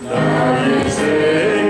나의 생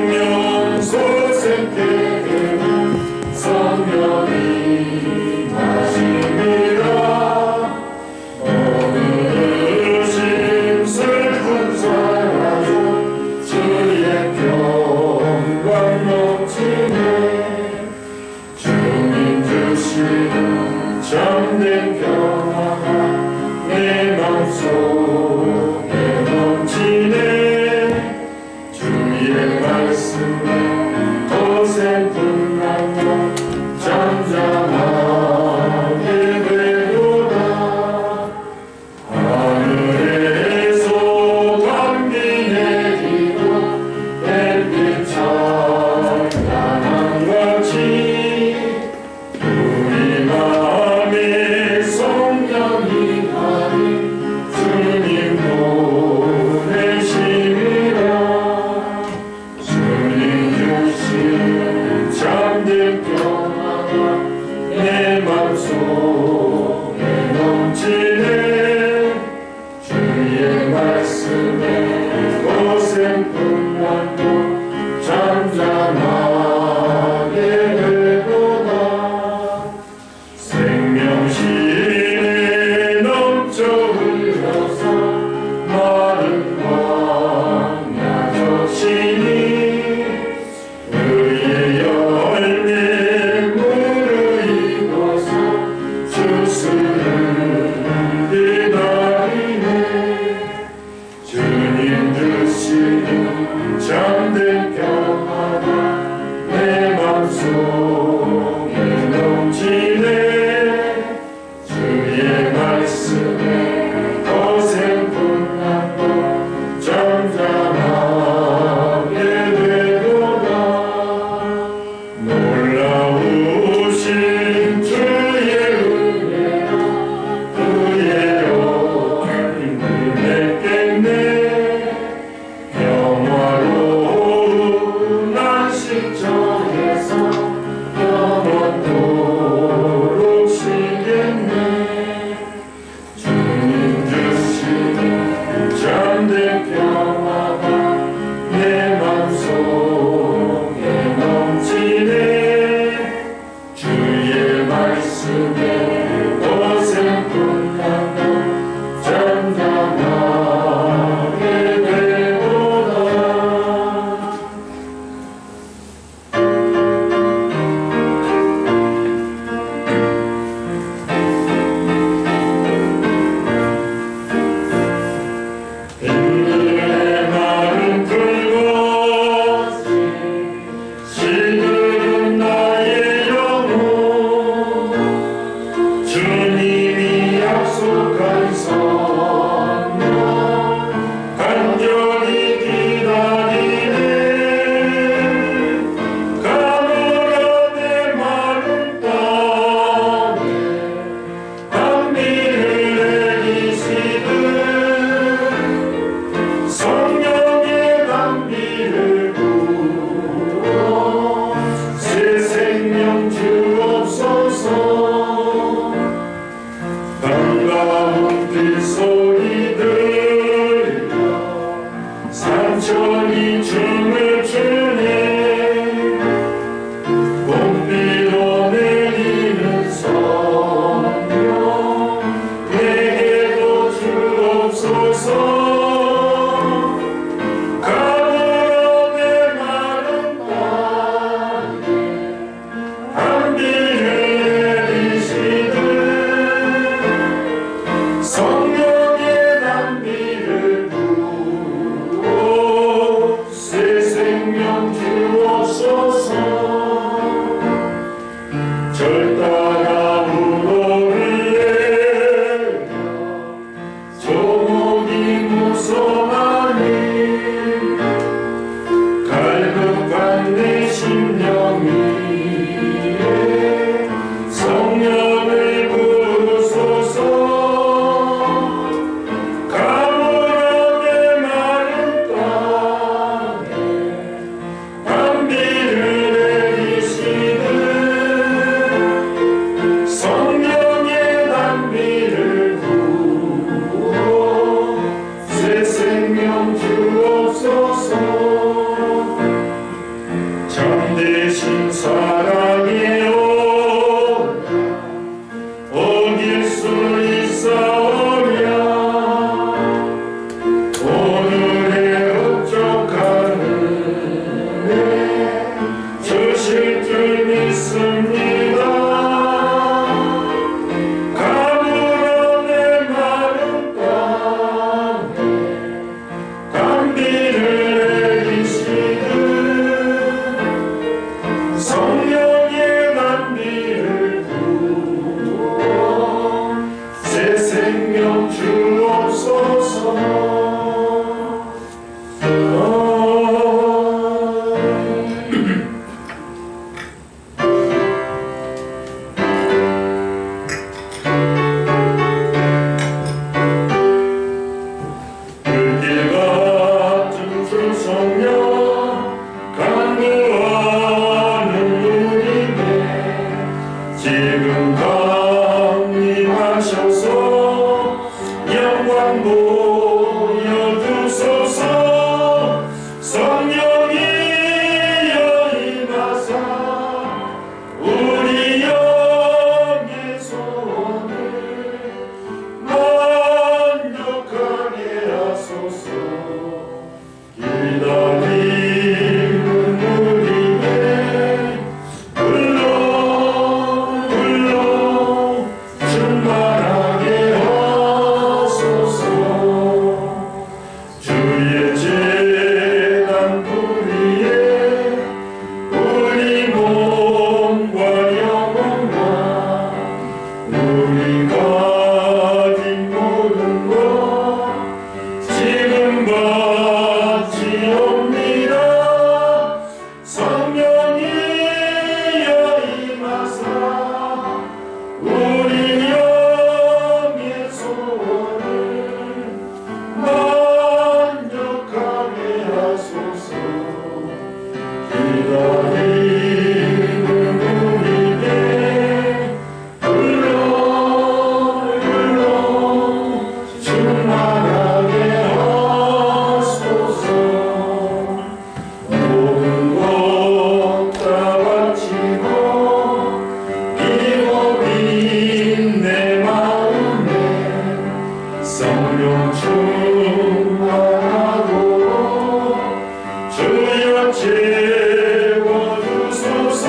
채워주소서.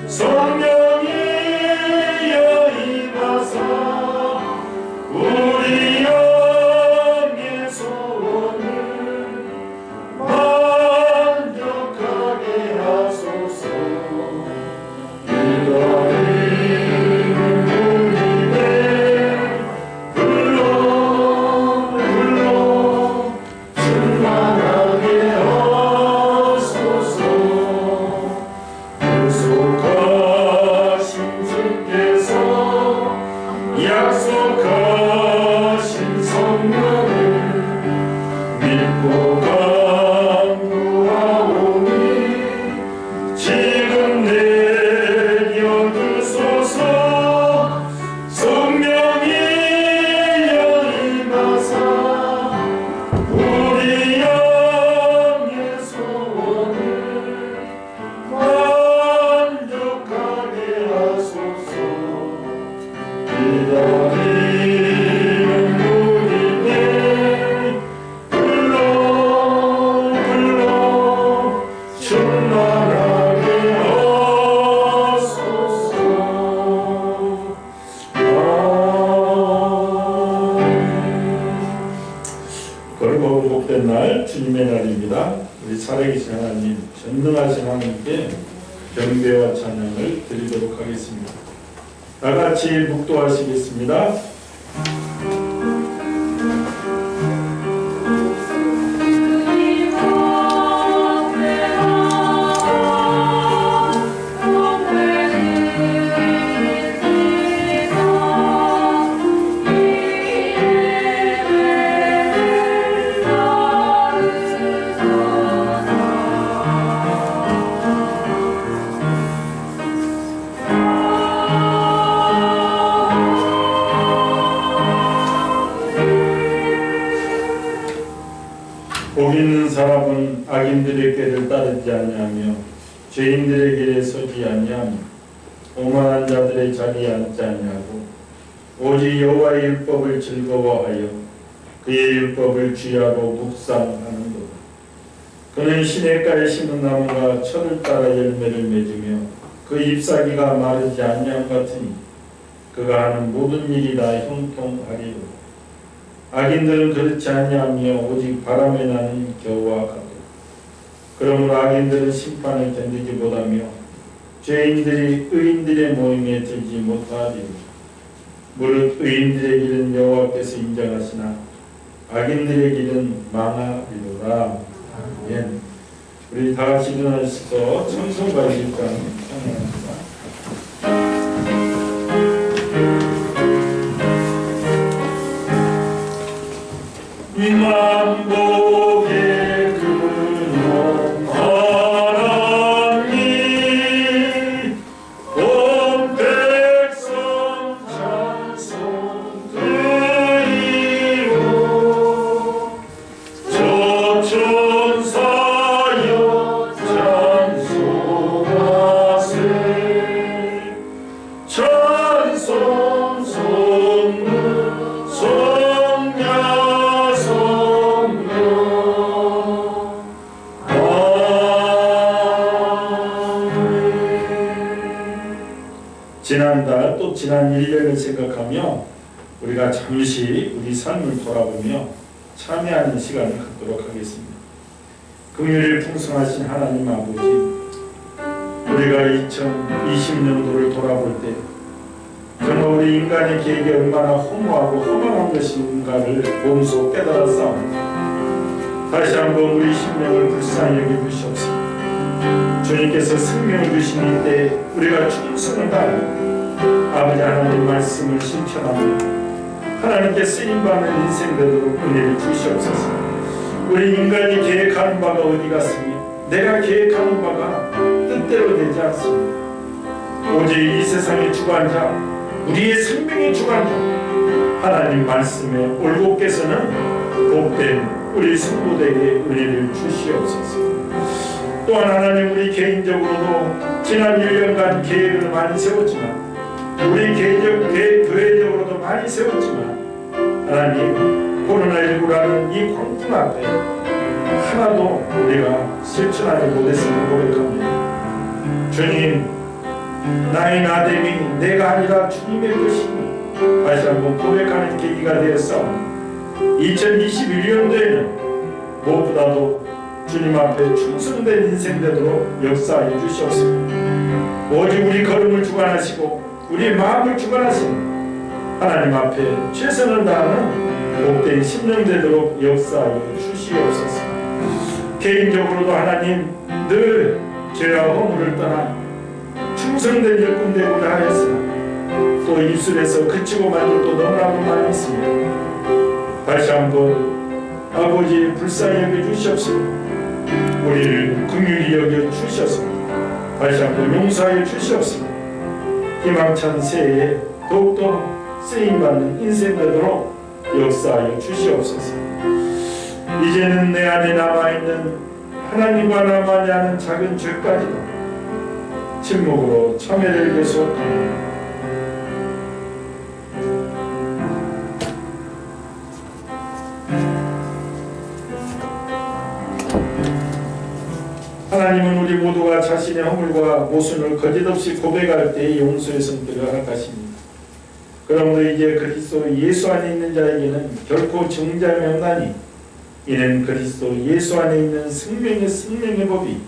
성령이여 임하사 우리 영의 소원을 만족하게 하소서. 기다리는 우리네 불러 충만하게 하소서. 구속하신 주께서 약속하신 성령을 믿고 간구하오니 지금 내려주소서. 성령이여 임하사 우리 영의 소원을 만족하게 하소서. 기다리는 우리네 불러 충만하게 하소서. 거룩하고 복된 날 주님의 날입니다. 우리 살아계신 하나님, 전능하신 하나님께 경배와 찬양을 드리도록 하겠습니다. 다같이 묵도하시겠습니다. 복 있는 사람은 악인들의 꾀를 따르지 아니하며 죄인들의 길에 서지 아니하며 오만한 자들의 자리에 앉지 아니하고 오직 여호와의 율법을 즐거워하여 그의 율법을 주야로 묵상하는도다. 그는 시냇가에 심은 나무가 철을 따라 열매를 맺으며 그 잎사귀가 마르지 아니함 같으니 그가 하는 모든 일이 다 형통하리로다. 악인들은 그렇지 아니하며 오직 바람에 나는 겨와 같도다. 그러므로 악인들은 심판을 견디지 못하며 죄인들이 의인들의 모임에 들지 못하리로다. 무릇 의인들의 길은 여호와께서 인정하시나 악인들의 길은 망하리로다. 아멘. 우리 다같이 일어나셔서 찬송가 1장 찬양합니다. 만복의 근원 하나님 온 백성 찬송 드리고 저 천사여 찬송하세. 찬송 성문 성야 지난달 또 지난 1년을 생각하며 우리가 잠시 우리 삶을 돌아보며 참여하는 시간을 갖도록 하겠습니다. 긍휼이 풍성하신 하나님 아버지, 우리가 2020년도를 돌아볼 때 정말 우리 인간의 계획이 얼마나 허무하고 허망한 것인가를 몸소 깨달았사옵니다. 다시 한번 우리 심령을 불쌍히 여겨주시옵소서. 주님께서 생명을 주신 이때 우리가 충성을 다하고 아버지 하나님 말씀을 실천하며 하나님께 쓰임받는 인생 되도록 은혜를 주시옵소서. 우리 인간이 계획하는 바가 어디 갔으며 내가 계획하는 바가 뜻대로 되지 않습니다. 오직 이 세상의 주관자, 우리의 생명의 주관자 하나님 말씀에 올곧게서는 복된 우리 성도들에게 은혜를 주시옵소서. 또한 하나님, 우리 개인적으로도 지난 1년간 계획을 많이 세웠지만 우리 교회적으로도 많이 세웠지만 하나님, 코로나19라는 이 광풍 앞에 하나도 우리가 실천하지 못했음을 고백합니다. 주님, 나의 나됨이 내가 아니라 주님의 것이니 다시 한번 고백하는 계기가 되었사옵니다. 2021년도에는 무엇보다도 주님 앞에 충성된 인생 되도록 역사해 주시옵소서. 오직 우리 걸음을 주관하시고 우리 마음을 주관하시는 하나님 앞에 최선을 다하는 복된 심령 되도록 역사해 주시옵소서. 개인적으로도 하나님 늘 죄와 허물을 떠나 충성된 일꾼 되고자 하였으나 또 입술에서 그치고 만들 또 너무나도 많이 있습니다. 다시 한번 아버지 불쌍히 여겨주시옵소서. 우리를 긍휼히 여겨주셔서 다시 한번 용서하여 주시옵소서. 희망찬 새해에 더욱더 쓰임받는 인생 되도록 역사하여 주시옵소서. 이제는 내 안에 남아있는 하나님과 나만이 아는 작은 죄까지도 침묵으로 참회를 계속합니다. 하나님은 우리 모두가 자신의 허물과 모순을 거짓없이 고백할 때의 용서의 손길을 허락하십니다. 그러므로 이제 그리스도 예수 안에 있는 자에게는 결코 정죄함이 없나니 이는 그리스도 예수 안에 있는 생명의 법이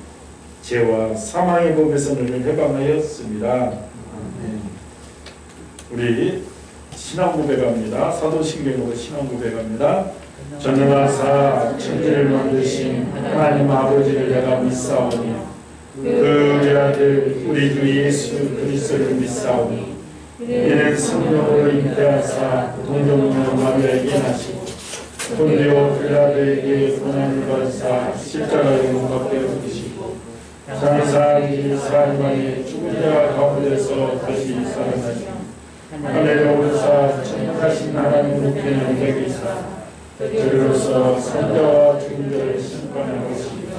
죄와 사망의 법에서 너를 해방하였습니다. 우리 신앙 고백합니다. 사도신경으로 신앙 고백합니다. 전능하사 천지를 만드신 하나님 아버지를 내가 믿사오니 그 우리 아들 우리 주 예수 그리스도를 믿사오니 이는 성령으로 잉태하사 동정녀 마리아에게 나시고 본디오 빌라도에게 고난을 받으사 십자가에 못 박혀 죽으시고 장사하기 사흘 만에 죽은 자 가운데서 다시 살아나시고 하늘에 오르사 천하신 하나님 우편에 계시사 그리로서 산자와 죽은자를 심판하시리라.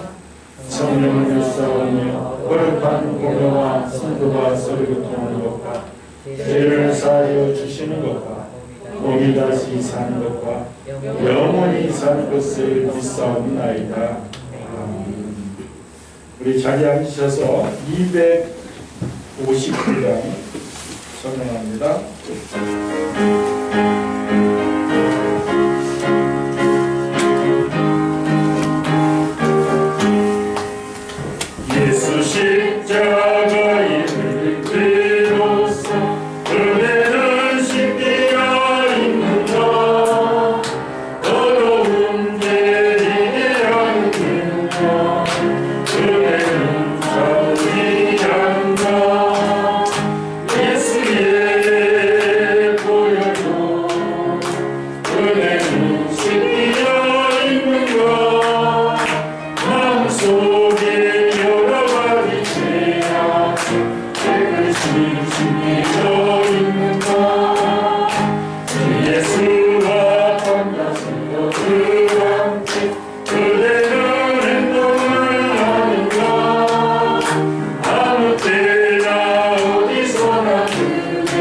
성령을 믿사오며 거룩한 공로와 성도가 서로 교통하는 것과 죄를 사하여 주시는 것과 몸이 다시 사는 것과 영원히 사는 것을 믿사옵나이다. 우리 자리에 앉으셔서 250장 설명합니다. 예수 십자가의 은혜로서 은혜는 신비가 있는가 더러운 죄인의 양은가 은혜는 자우리 양가 예수의 보혈로 은혜는 신비가 있는가 마음속에 숨기져 있는가 예수와 만나신 것을 함께 그대는 행동을 하는가 아무 때나 어디서나 그대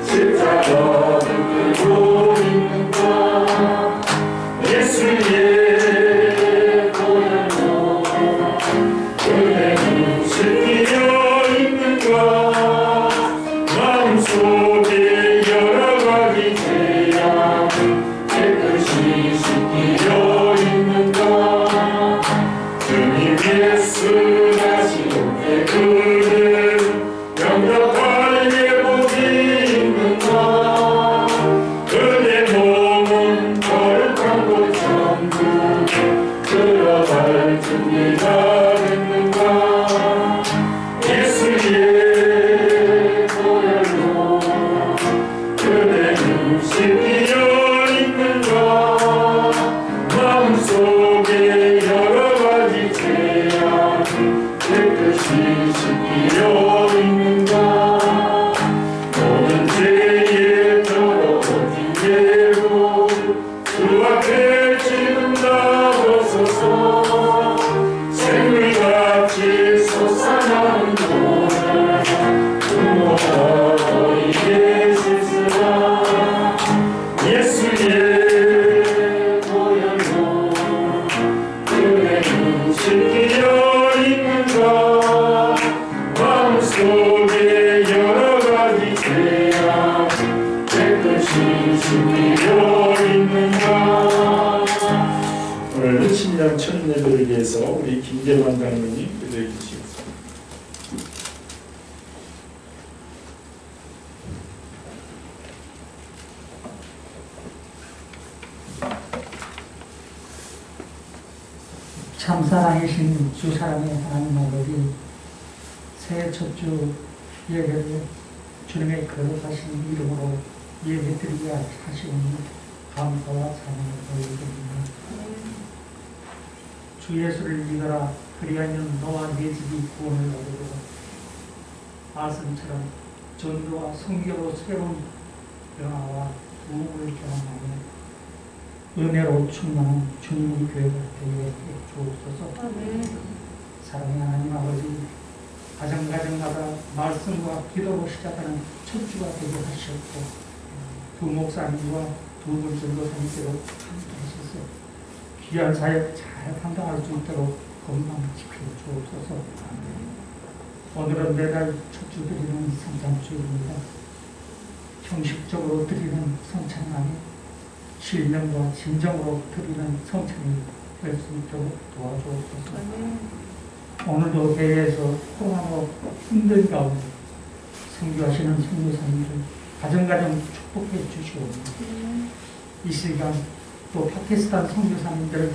십자가를 들고 있는가 예수의 보혈로 그대는 숨기져 있는가 마음속에 여러 가지 죄악 깨끗이 씻기려 있는가 주님 예수 다시 올때 그를 영접할 예복이 있는가 그대 몸은 거룩한 곳 전부 들어갈 준비가 됐는가 예수의 보혈로 그대는 씻기려 있는가 마음속에 여러 가지 죄악 깨끗이 씻기려 있는가 모든 죄에 더러워진 죄로 주 앞에 지금 다 벗어서 생물같이 솟아나는 보혈 부모가 너희에게 씻으라 예수의 보혈로 이들을 위해서 우리 김재만 장로님 기도해 주시겠습니다. 참사랑이신 주 사랑의 하나님 아버지, 새해 첫 주 예배를 주님의 거룩하신 이름으로 예배드리게 하시오니 감사와 사랑을 올려드립니다. 주 예수를 믿어라. 그리하면 너와 네 집이 구원을 얻으리라. 말씀처럼 전도와 성교로 새로운 변화와 부흥을 경험하며 은혜로 충만한 주님의 교회가 되게 주옵소서. 사랑의 하나님 아버지, 가정가정마다 말씀과 기도로 시작하는 첫 주가 되게 하시옵고 두 목사님과 두 분 전도사님께로 함께하셔서 귀한 사역 잘 감당할 수 있도록 건강 지켜 주옵소서. 오늘은 매달 첫 주 드리는 성찬주입니다. 형식적으로 드리는 성찬이 아닌 신령과 진정으로 드리는 성찬이 될 수 있도록 도와주옵소서. 오늘도 대회에서 코로나로 힘든 가운데 선교하시는 선교사님들 가정가정 축복해 주시옵고 이 시간 또 파키스탄 선교사님들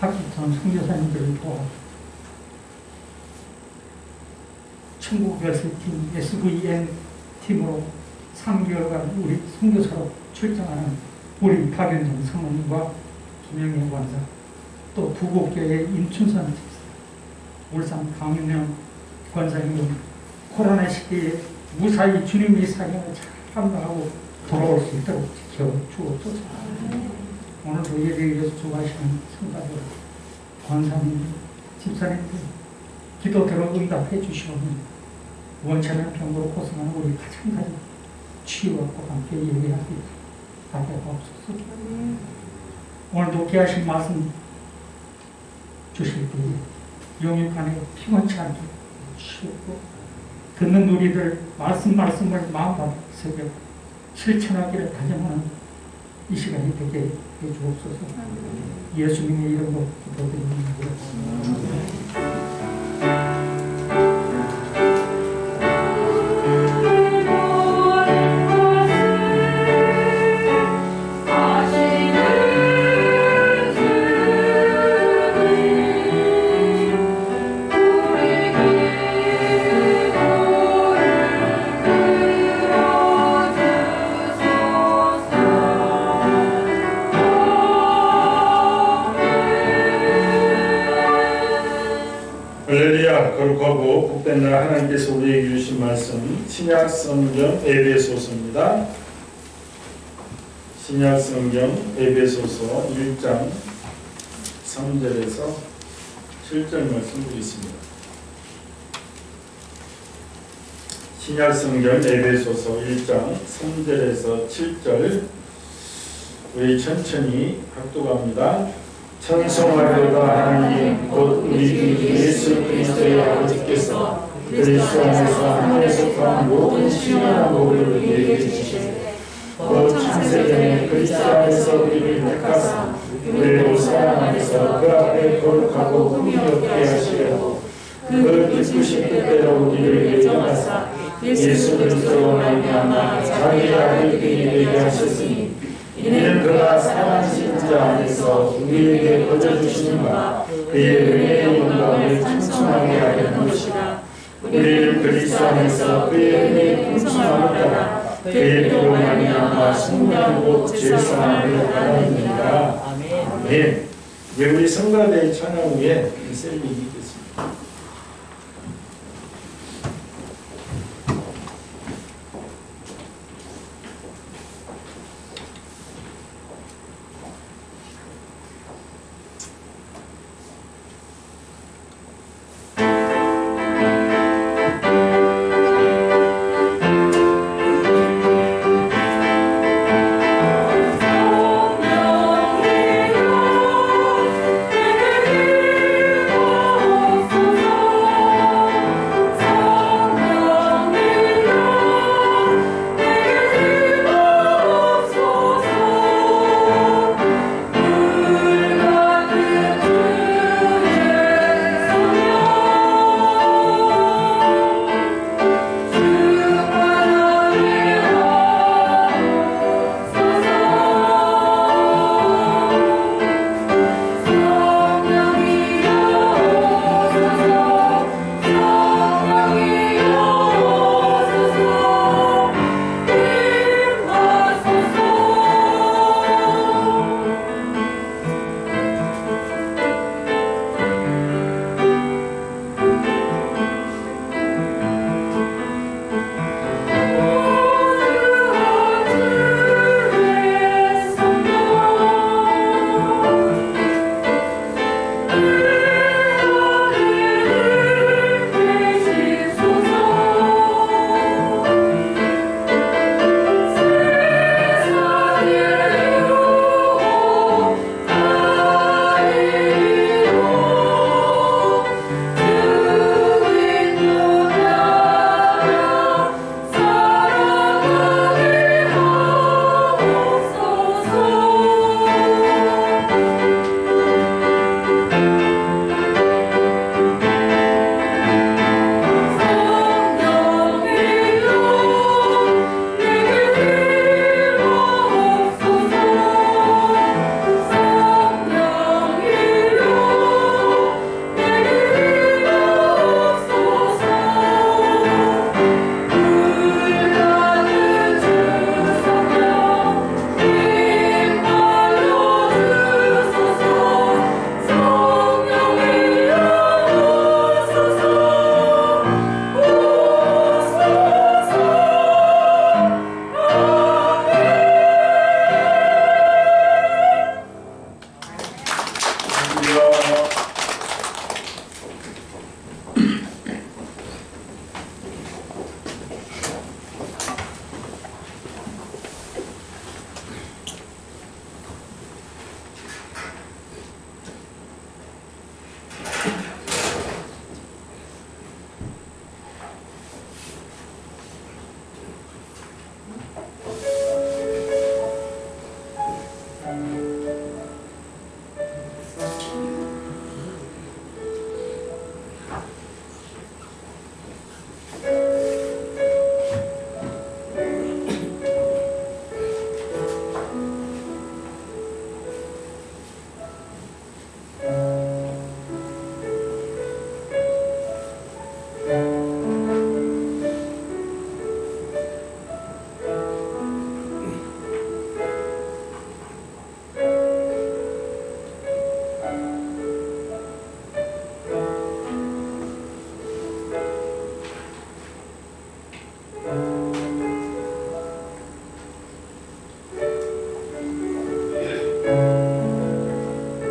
파키스탄 선교사님들을 도와 천국별세팀 SVN 팀으로 3개월간 우리 선교사로 출장하는 우리 박윤정 사모님과 김영애 관사, 또 부곡교회 임춘선 집사, 울산 강윤영 권사님은 코로나 시기에 무사히 주님의 사명을 잘 감당하고 돌아올 수 있도록 지켜주옵소서. 오늘도 예배에서 수고하시는 성가들, 권사님, 집사님들 기도 들어 응답해 주시오니 원천한 병으로 고생하는 우리 가정가정 치유하고 함께 예배하게 하옵소서. 오늘도 귀하신 말씀 주실 때에 영육 안에 피곤치 않게 치우고 듣는 우리들 말씀을 마음과 새겨 실천하기를 다짐하는 이 시간이 되게 해 주옵소서. 예수님의 이름으로 기도드립니다. 할렐루야. 거룩하고 복된 날 하나님께서 우리에게 주신 말씀 신약성경 에베소서입니다. 신약성경 에베소서 1장 3절에서 7절 말씀 드리겠습니다. 신약성경 에베소서 1장 3절에서 7절 우리 천천히 합독합니다. 찬송하리로다. 하나님 곧 우리 주 예수 그리스도의 아버지께서 그리스도 안에서 하늘에서 더한 모든 신령한 복을 우리에게 주시되 곧 창세전에 그리스도 안에서 우리를 택하사 우리를 사랑 안에서 그 앞에 거룩하고 흠이 없게 하시려고 그 기쁘신 뜻대로 우리를 예정하사 예수 그리스도로 말미암아 자기의 아들들이 되게 하셨으니 이는 그가 사랑하신 자 안에서 우리에게 거저주시는 바 그의 은혜의 영광을 찬송하게 하려는 것이라. 우리를 그리스도 안에서 그의 은혜의 풍성함을 따라 그의 피로 말미암아 성령 곧 죄사함을 받았느니라. 아멘. 이제 우리 성가대의 찬양 후에 셀링이 있겠습니다. Oh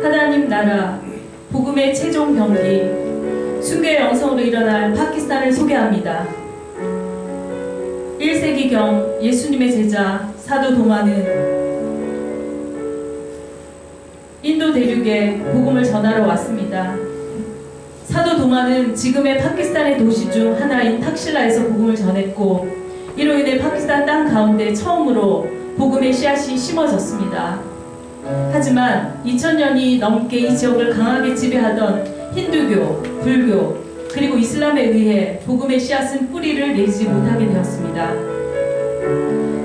하나님 나라 복음의 최종 병기 순교의 영성으로 일어날 파키스탄을 소개합니다. 1세기경 예수님의 제자 사도 도마는 인도 대륙에 복음을 전하러 왔습니다. 사도 도마는 지금의 파키스탄의 도시 중 하나인 탁실라에서 복음을 전했고 이로 인해 파키스탄 땅 가운데 처음으로 복음의 씨앗이 심어졌습니다. 하지만 2000년이 넘게 이 지역을 강하게 지배하던 힌두교, 불교, 그리고 이슬람에 의해 복음의 씨앗은 뿌리를 내지 못하게 되었습니다.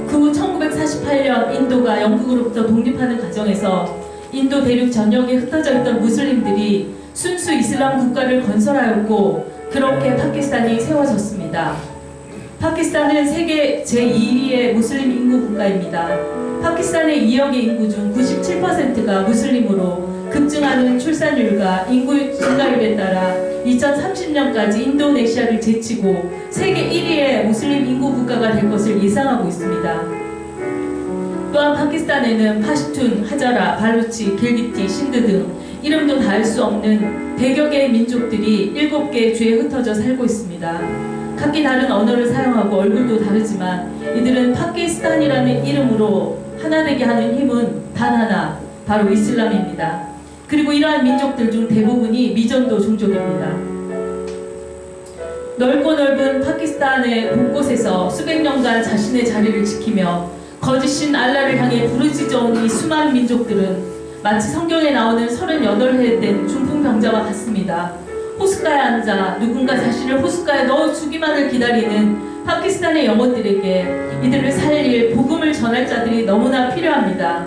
그 후 1948년 인도가 영국으로부터 독립하는 과정에서 인도 대륙 전역에 흩어져 있던 무슬림들이 순수 이슬람 국가를 건설하였고 그렇게 파키스탄이 세워졌습니다. 파키스탄은 세계 제2위의 무슬림 인구 국가입니다. 파키스탄의 2억의 인구 중 97%가 무슬림으로 급증하는 출산율과 인구 증가율에 따라 2030년까지 인도네시아를 제치고 세계 1위의 무슬림 인구 국가가 될 것을 예상하고 있습니다. 또한 파키스탄에는 파슈툰, 하자라, 발루치, 길기티, 신드 등 이름도 다 알 수 없는 100여 개의 민족들이 7개의 주에 흩어져 살고 있습니다. 각기 다른 언어를 사용하고 얼굴도 다르지만 이들은 파키스탄이라는 이름으로 하나 되게 하는 힘은 단 하나, 바로 이슬람입니다. 그리고 이러한 민족들 중 대부분이 미전도 종족입니다. 넓고 넓은 파키스탄의 곳곳에서 수백 년간 자신의 자리를 지키며 거짓신 알라를 향해 부르짖어온 이 수많은 민족들은 마치 성경에 나오는 38회 된 중풍병자와 같습니다. 호숫가에 앉아 누군가 자신을 호숫가에 넣어 주기만을 기다리는 파키스탄의 영혼들에게 이들을 살릴 복음을 전할 자들이 너무나 필요합니다.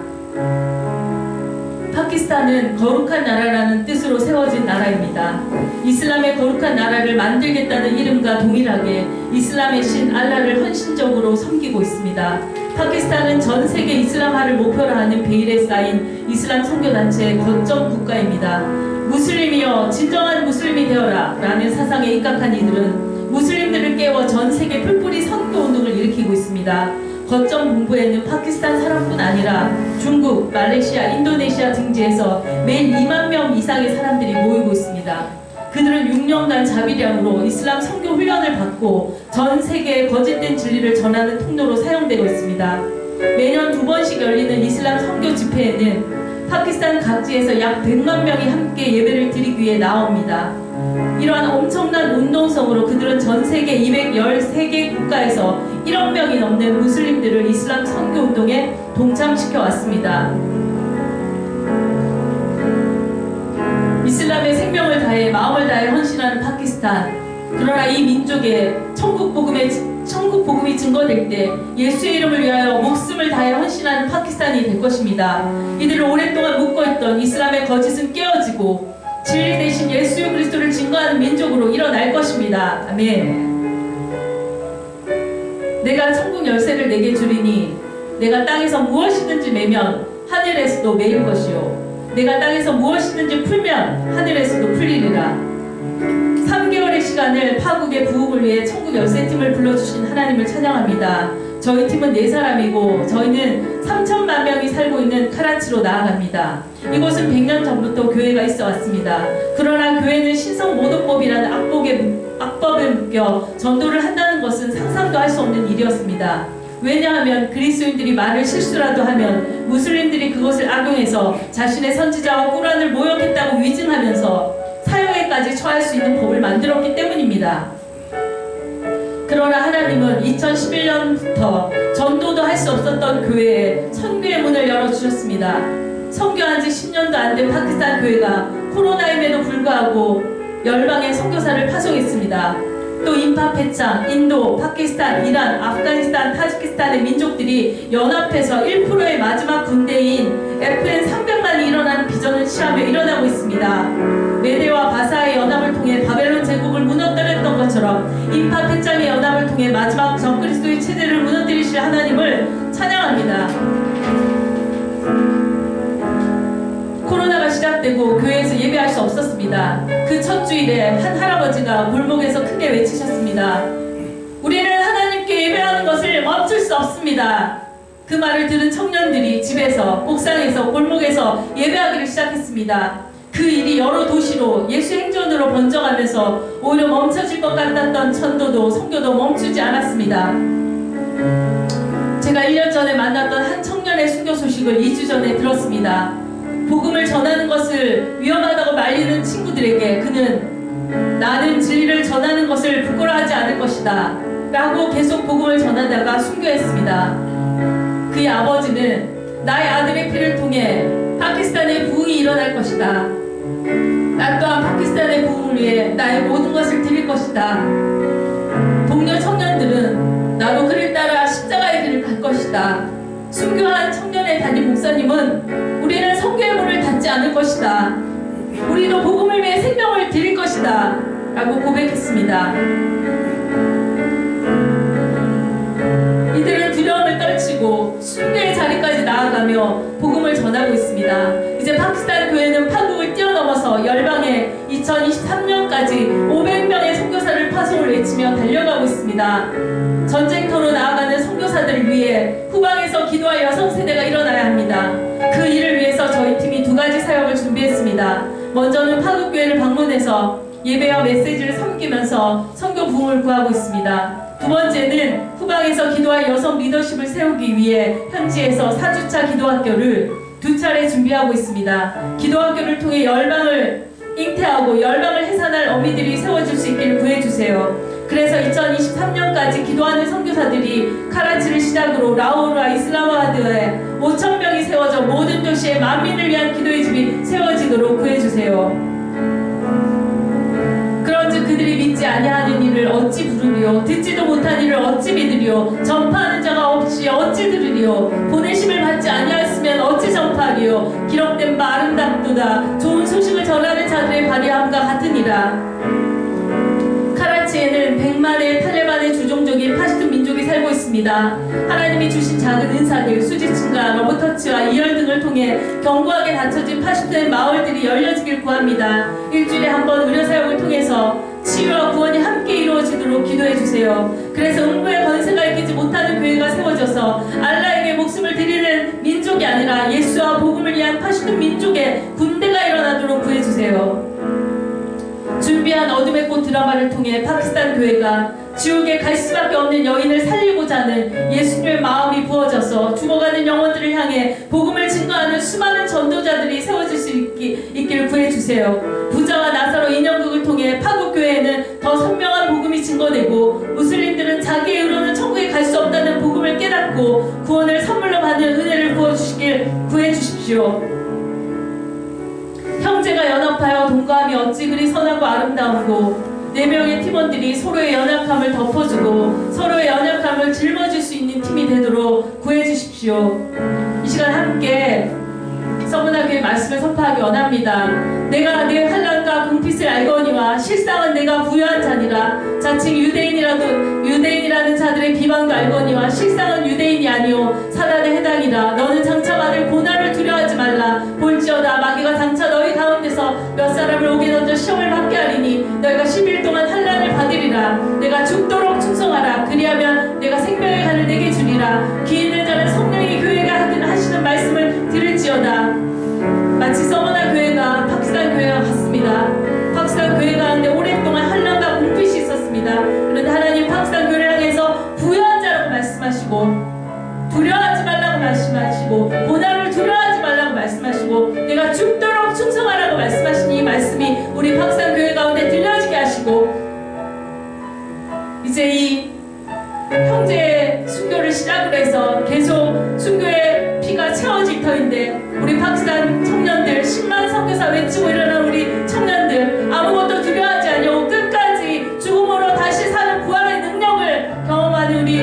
파키스탄은 거룩한 나라라는 뜻으로 세워진 나라입니다. 이슬람의 거룩한 나라를 만들겠다는 이름과 동일하게 이슬람의 신 알라를 헌신적으로 섬기고 있습니다. 파키스탄은 전 세계 이슬람화를 목표로 하는 베일에 쌓인 이슬람 선교단체의 거점 국가입니다. 무슬림이여 진정한 무슬림이 되어라 라는 사상에 입각한 이들은 무슬림들을 깨워 전 세계 풀뿌리 선교 운동을 일으키고 있습니다. 거점 본부에 있는 파키스탄 사람뿐 아니라 중국, 말레이시아, 인도네시아 등지에서 매일 2만 명 이상의 사람들이 모이고 있습니다. 그들은 6년간 자비량으로 이슬람 선교 훈련을 받고 전 세계에 거짓된 진리를 전하는 통로로 사용되고 있습니다. 매년 2번씩 열리는 이슬람 선교 집회에는 파키스탄 각지에서 약 100만 명이 함께 예배를 드리기 위해 나옵니다. 이러한 엄청난 운동성으로 그들은 전 세계 213개 국가에서 1억 명이 넘는 무슬림들을 이슬람 선교 운동에 동참시켜 왔습니다. 이슬람의 생명을 다해 마음을 다해 헌신하는 파키스탄. 그러나 이 민족의 천국 복음이 증거될 때 예수의 이름을 위하여 목숨을 다해 헌신하는 파키스탄이 될 것입니다. 이들을 오랫동안 묶어있던 이슬람의 거짓은 깨어지고 진리 대신 예수 그리스도를 증거하는 민족으로 일어날 것입니다. 아멘. 내가 천국 열쇠를 내게 주리니 내가 땅에서 무엇이든지 매면 하늘에서도 매일 것이요 내가 땅에서 무엇이든지 풀면 하늘에서도 풀리리라. 3개월의 시간을 파국의 부흥을 위해 천국 열쇠팀을 불러주신 하나님을 찬양합니다. 저희 팀은 4사람이고 저희는 3천만 명이 살고 있는 카라치로 나아갑니다. 이곳은 100년 전부터 교회가 있어 왔습니다. 그러나 교회는 신성모독법이라는 악법에 묶여 전도를 한다는 것은 상상도 할 수 없는 일이었습니다. 왜냐하면 그리스도인들이 말을 실수라도 하면 무슬림들이 그것을 악용해서 자신의 선지자와 꾸란을 모욕했다고 위증하면서 사형에까지 처할 수 있는 법을 만들었기 때문입니다. 그러나 하나님은 2011년부터 전도도 할 수 없었던 교회에 선교의 문을 열어주셨습니다. 선교한 지 10년도 안 된 파키스탄 교회가 코로나임에도 불구하고 열방의 선교사를 파송했습니다. 또 인파 패창, 인도, 파키스탄, 이란, 아프가니스탄, 타지키스탄의 민족들이 연합해서 1%의 마지막 군대인 FN 300만이 일어나는 비전을 취하며 일어나고 있습니다. 메대와 바사의 연합을 통해 바벨론 제국을 무너뜨렸던 것처럼 인파 패창의 연합을 통해 마지막 적그리스도의 체제를 무너뜨리실 하나님을 찬양합니다. 코로나가 시작되고 교회에서 예배할 수 없었습니다. 그 첫 주일에 한 할아버지가 골목에서 크게 외치셨습니다. 우리는 하나님께 예배하는 것을 멈출 수 없습니다. 그 말을 들은 청년들이 집에서, 옥상에서, 골목에서 예배하기를 시작했습니다. 그 일이 여러 도시로 예수 행전으로 번져가면서 오히려 멈춰질 것 같았던 전도도 선교도 멈추지 않았습니다. 제가 1년 전에 만났던 한 청년의 순교 소식을 2주 전에 들었습니다. 복음을 전하는 것을 위험하다고 말리는 친구들에게 그는 나는 진리를 전하는 것을 부끄러워하지 않을 것이다 라고 계속 복음을 전하다가 순교했습니다. 그의 아버지는 나의 아들의 피를 통해 파키스탄의 부흥이 일어날 것이다. 나 또한 파키스탄의 부흥을 위해 나의 모든 것을 드릴 것이다. 동료 청년들은 나도 그를 따라 십자가의 길을 갈 것이다. 순교한 청년의 담임 목사님은 우리는 선교의 문을 닫지 않을 것이다. 우리도 복음을 위해 생명을 드릴 것이다 라고 고백했습니다. 이들은 두려움을 떨치고 순교의 자리까지 나아가며 복음을 전하고 있습니다. 이제 파키스탄 교회는 파국을 뛰어넘어서 열방에 2023년까지 500명의 선교사를 파송을 외치며 달려가고 있습니다. 전쟁터로 나아가는 선교사들을 위해 후방에서 기도할 여성 세대가 일어나야 합니다. 그 일을 위해서 저희 팀이 2가지 사역을 준비했습니다. 먼저는 파국교회를 방문해서 예배와 메시지를 섬기면서 선교 부흥을 구하고 있습니다. 2번째는 후방에서 기도할 여성 리더십을 세우기 위해 현지에서 4주차 기도학교를 2차례 준비하고 있습니다. 기도학교를 통해 열방을 잉태하고 열방을 해산할 어미들이 세워질 수 있기를 구해주세요. 그래서 2023년까지 기도하는 선교사들이 카라치를 시작으로 라호르와 이슬라마바드에 5,000명이 세워져 모든 도시에 만민을 위한 기도의 집이 세워지도록 구해주세요. 그런즉 그들이 믿지 아니하는 이를 어찌 부르리요 듣지도 못한 이를 어찌 믿으리요 전파하는 자가 없이 어찌 들으리요 보내심을 받지 아니하였으면 어찌 전파하리요 기록된 바 아름답도다 좋은 소식을 전하는 자들의 발휘함과 같으니라. 카라치에는 100만의 탈레반의 주종족인 파시투 민족이 살고 있습니다. 하나님이 주신 작은 은사들, 수지층과 로봇터치와 이열 등을 통해 견고하게 닫혀진 파시투의 마을들이 열려지길 구합니다. 일주일에 한 번 의료사역을 통해서 치유와 구원이 함께 이루어지는 이루어지도록 기도해 주세요. 그래서 음부의 권세가 이기지 못하는 교회가 세워져서 알라에게 목숨을 드리는 민족이 아니라 예수와 복음을 위한 파수꾼 민족의 군대가 일어나도록 구해 주세요. 준비한 어둠의 꽃 드라마를 통해 파키스탄 교회가 지옥에 갈 수밖에 없는 여인을 살리고자 하는 예수님의 마음이 부어져서 죽어가는 영혼들을 향해 복음을 증거하는 수많은 전도자들이 세워질 수 있기를 구해주세요. 부자와 나사로 인형극을 통해 파국교회에는 더 선명한 복음이 증거되고 무슬림들은 자기의 의로는 천국에 갈 수 없다는 복음을 깨닫고 구원을 선물로 받는 은혜를 부어주시길 구해주십시오. 형제가 연합하여 동거함이 어찌 그리 선하고 아름다운고 4명의 팀원들이 서로의 연약함을 덮어주고 서로의 연약함을 짊어질 수 있는 팀이 되도록 구해주십시오. 이 시간 함께 서문화교회 말씀을 선포하기 원합니다. 내가 내 환난과 궁핍을 알거니와 실상은 내가 부유한 자니라. 자칭 유대인이라는 자들의 비방도 알거니와 실상은 유대인이 아니오 사단의 해당이라. 너는 장차 받을 고난을 두려워하지 말라. 볼지어다 마귀가 장차 너희 가운데서 몇 사람을 오게 던져 시험을 받게 하리니 너희가 10일 동안 환난을 받으리라. 내가 죽도록 충성하라. 그리하면 내가 생명의 간을 내게 주리라. 귀 있는 자는 성령이 교회가 하시는 말씀을 들을지어다. 마치 서머나 교회가 파키스탄 교회와 같습니다. 파키스탄 교회 가운데 오랫동안 환난과 궁핍이 있었습니다. 그런데 하나님 파키스탄 교회를 향해서 부유한 자라고 말씀하시고 두려워하지 말라고 말씀하시고 고난을 두려워하지 말라고 말씀하시고 내가 죽도록 충성하라고 말씀하신 이 말씀이 우리 파키스탄 교회 가운데 들려지게 하시고 이제 이 형제의 순교를 시작으로 해서 계속 순교의 피가 채워질 터인데 우리 파키스탄 청년들 10만 선교사 외치고 일어난 우리 청년들 아무것도 두려워하지 아니하고 끝까지 죽음으로 다시 사는 부활의 능력을 경험하는 우리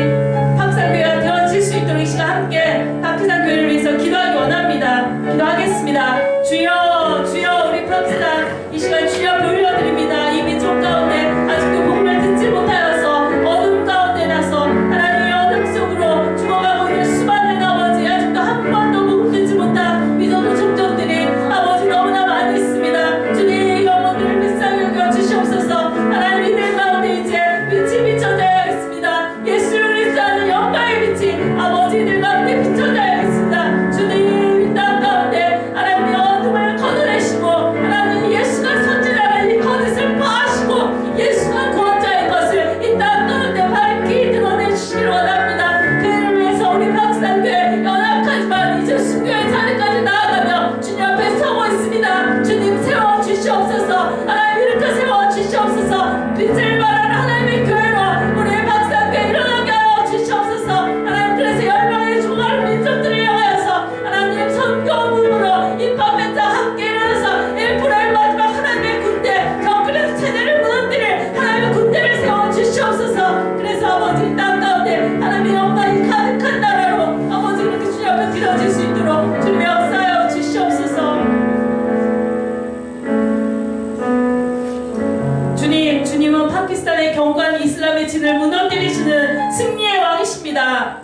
파키스탄 교회가 되어질 수 있도록 이 시간 함께 파키스탄 교회를 위해서 기도하기 원합니다. 기도하겠습니다. 주여 주여 우리 파키스탄 이 시간 주여 돌려드립니다. 이 민족 가운데 아직도 복음을 듣지 못하여서 어둠 가운데 나서 하나님의 어둠 속으로 죽어가고 있는 수많은 아버지 아직도 한 번도 복음 듣지 못한 믿음의 종족들이 아버지 너무나 많이 있습니다. 주님 이 영혼들을 불쌍히 여겨 주시옵소서. 하나님 이들 가운데 이제 빛이 비춰져야겠습니다. 예수를 그리스도하는 영광의 빛이 아버지 이들 가운데 비춰져야겠습니다. 주님 이 땅 가운데 하나님의 어둠을 걷어내시고 하나님 예수가 선지자라는 이 거짓을 파하시고 예수가 구원자의 것을 이 땅 가운데 밝히 드러내주시기를 원합니다. 그를 위해서 우리 파키스탄 교회 연합하지만 이제 순교의 자리까지 나아가며 주님 앞에 서고 있습니다. 주님 세워주시옵소서. 하나님 이렇게 세워주시옵소서. 빛을 발하는 하나님의 교회로 우리 파키스탄 교회 일어나게 하여 주시옵소서. 하나님 그래서 10명의 종아리 민족들을 향하여서 하나님 선교문으로 입학했자 함께 일어나서 일프라의 마지막 하나님의 군대 정글에서 체내를 무너뜨릴 하나님의 군대를 세워주시옵소서. 그래서 아버지 이 땅 가운데 하나님의 영광이 가득한 나라로 아버지 이렇게 주님 앞에 드려질 수 있도록 주님 역사하여 주시옵소서. 주님은 파키스탄의 경관 이슬람의 진을 무너뜨리시는 승리의 왕이십니다.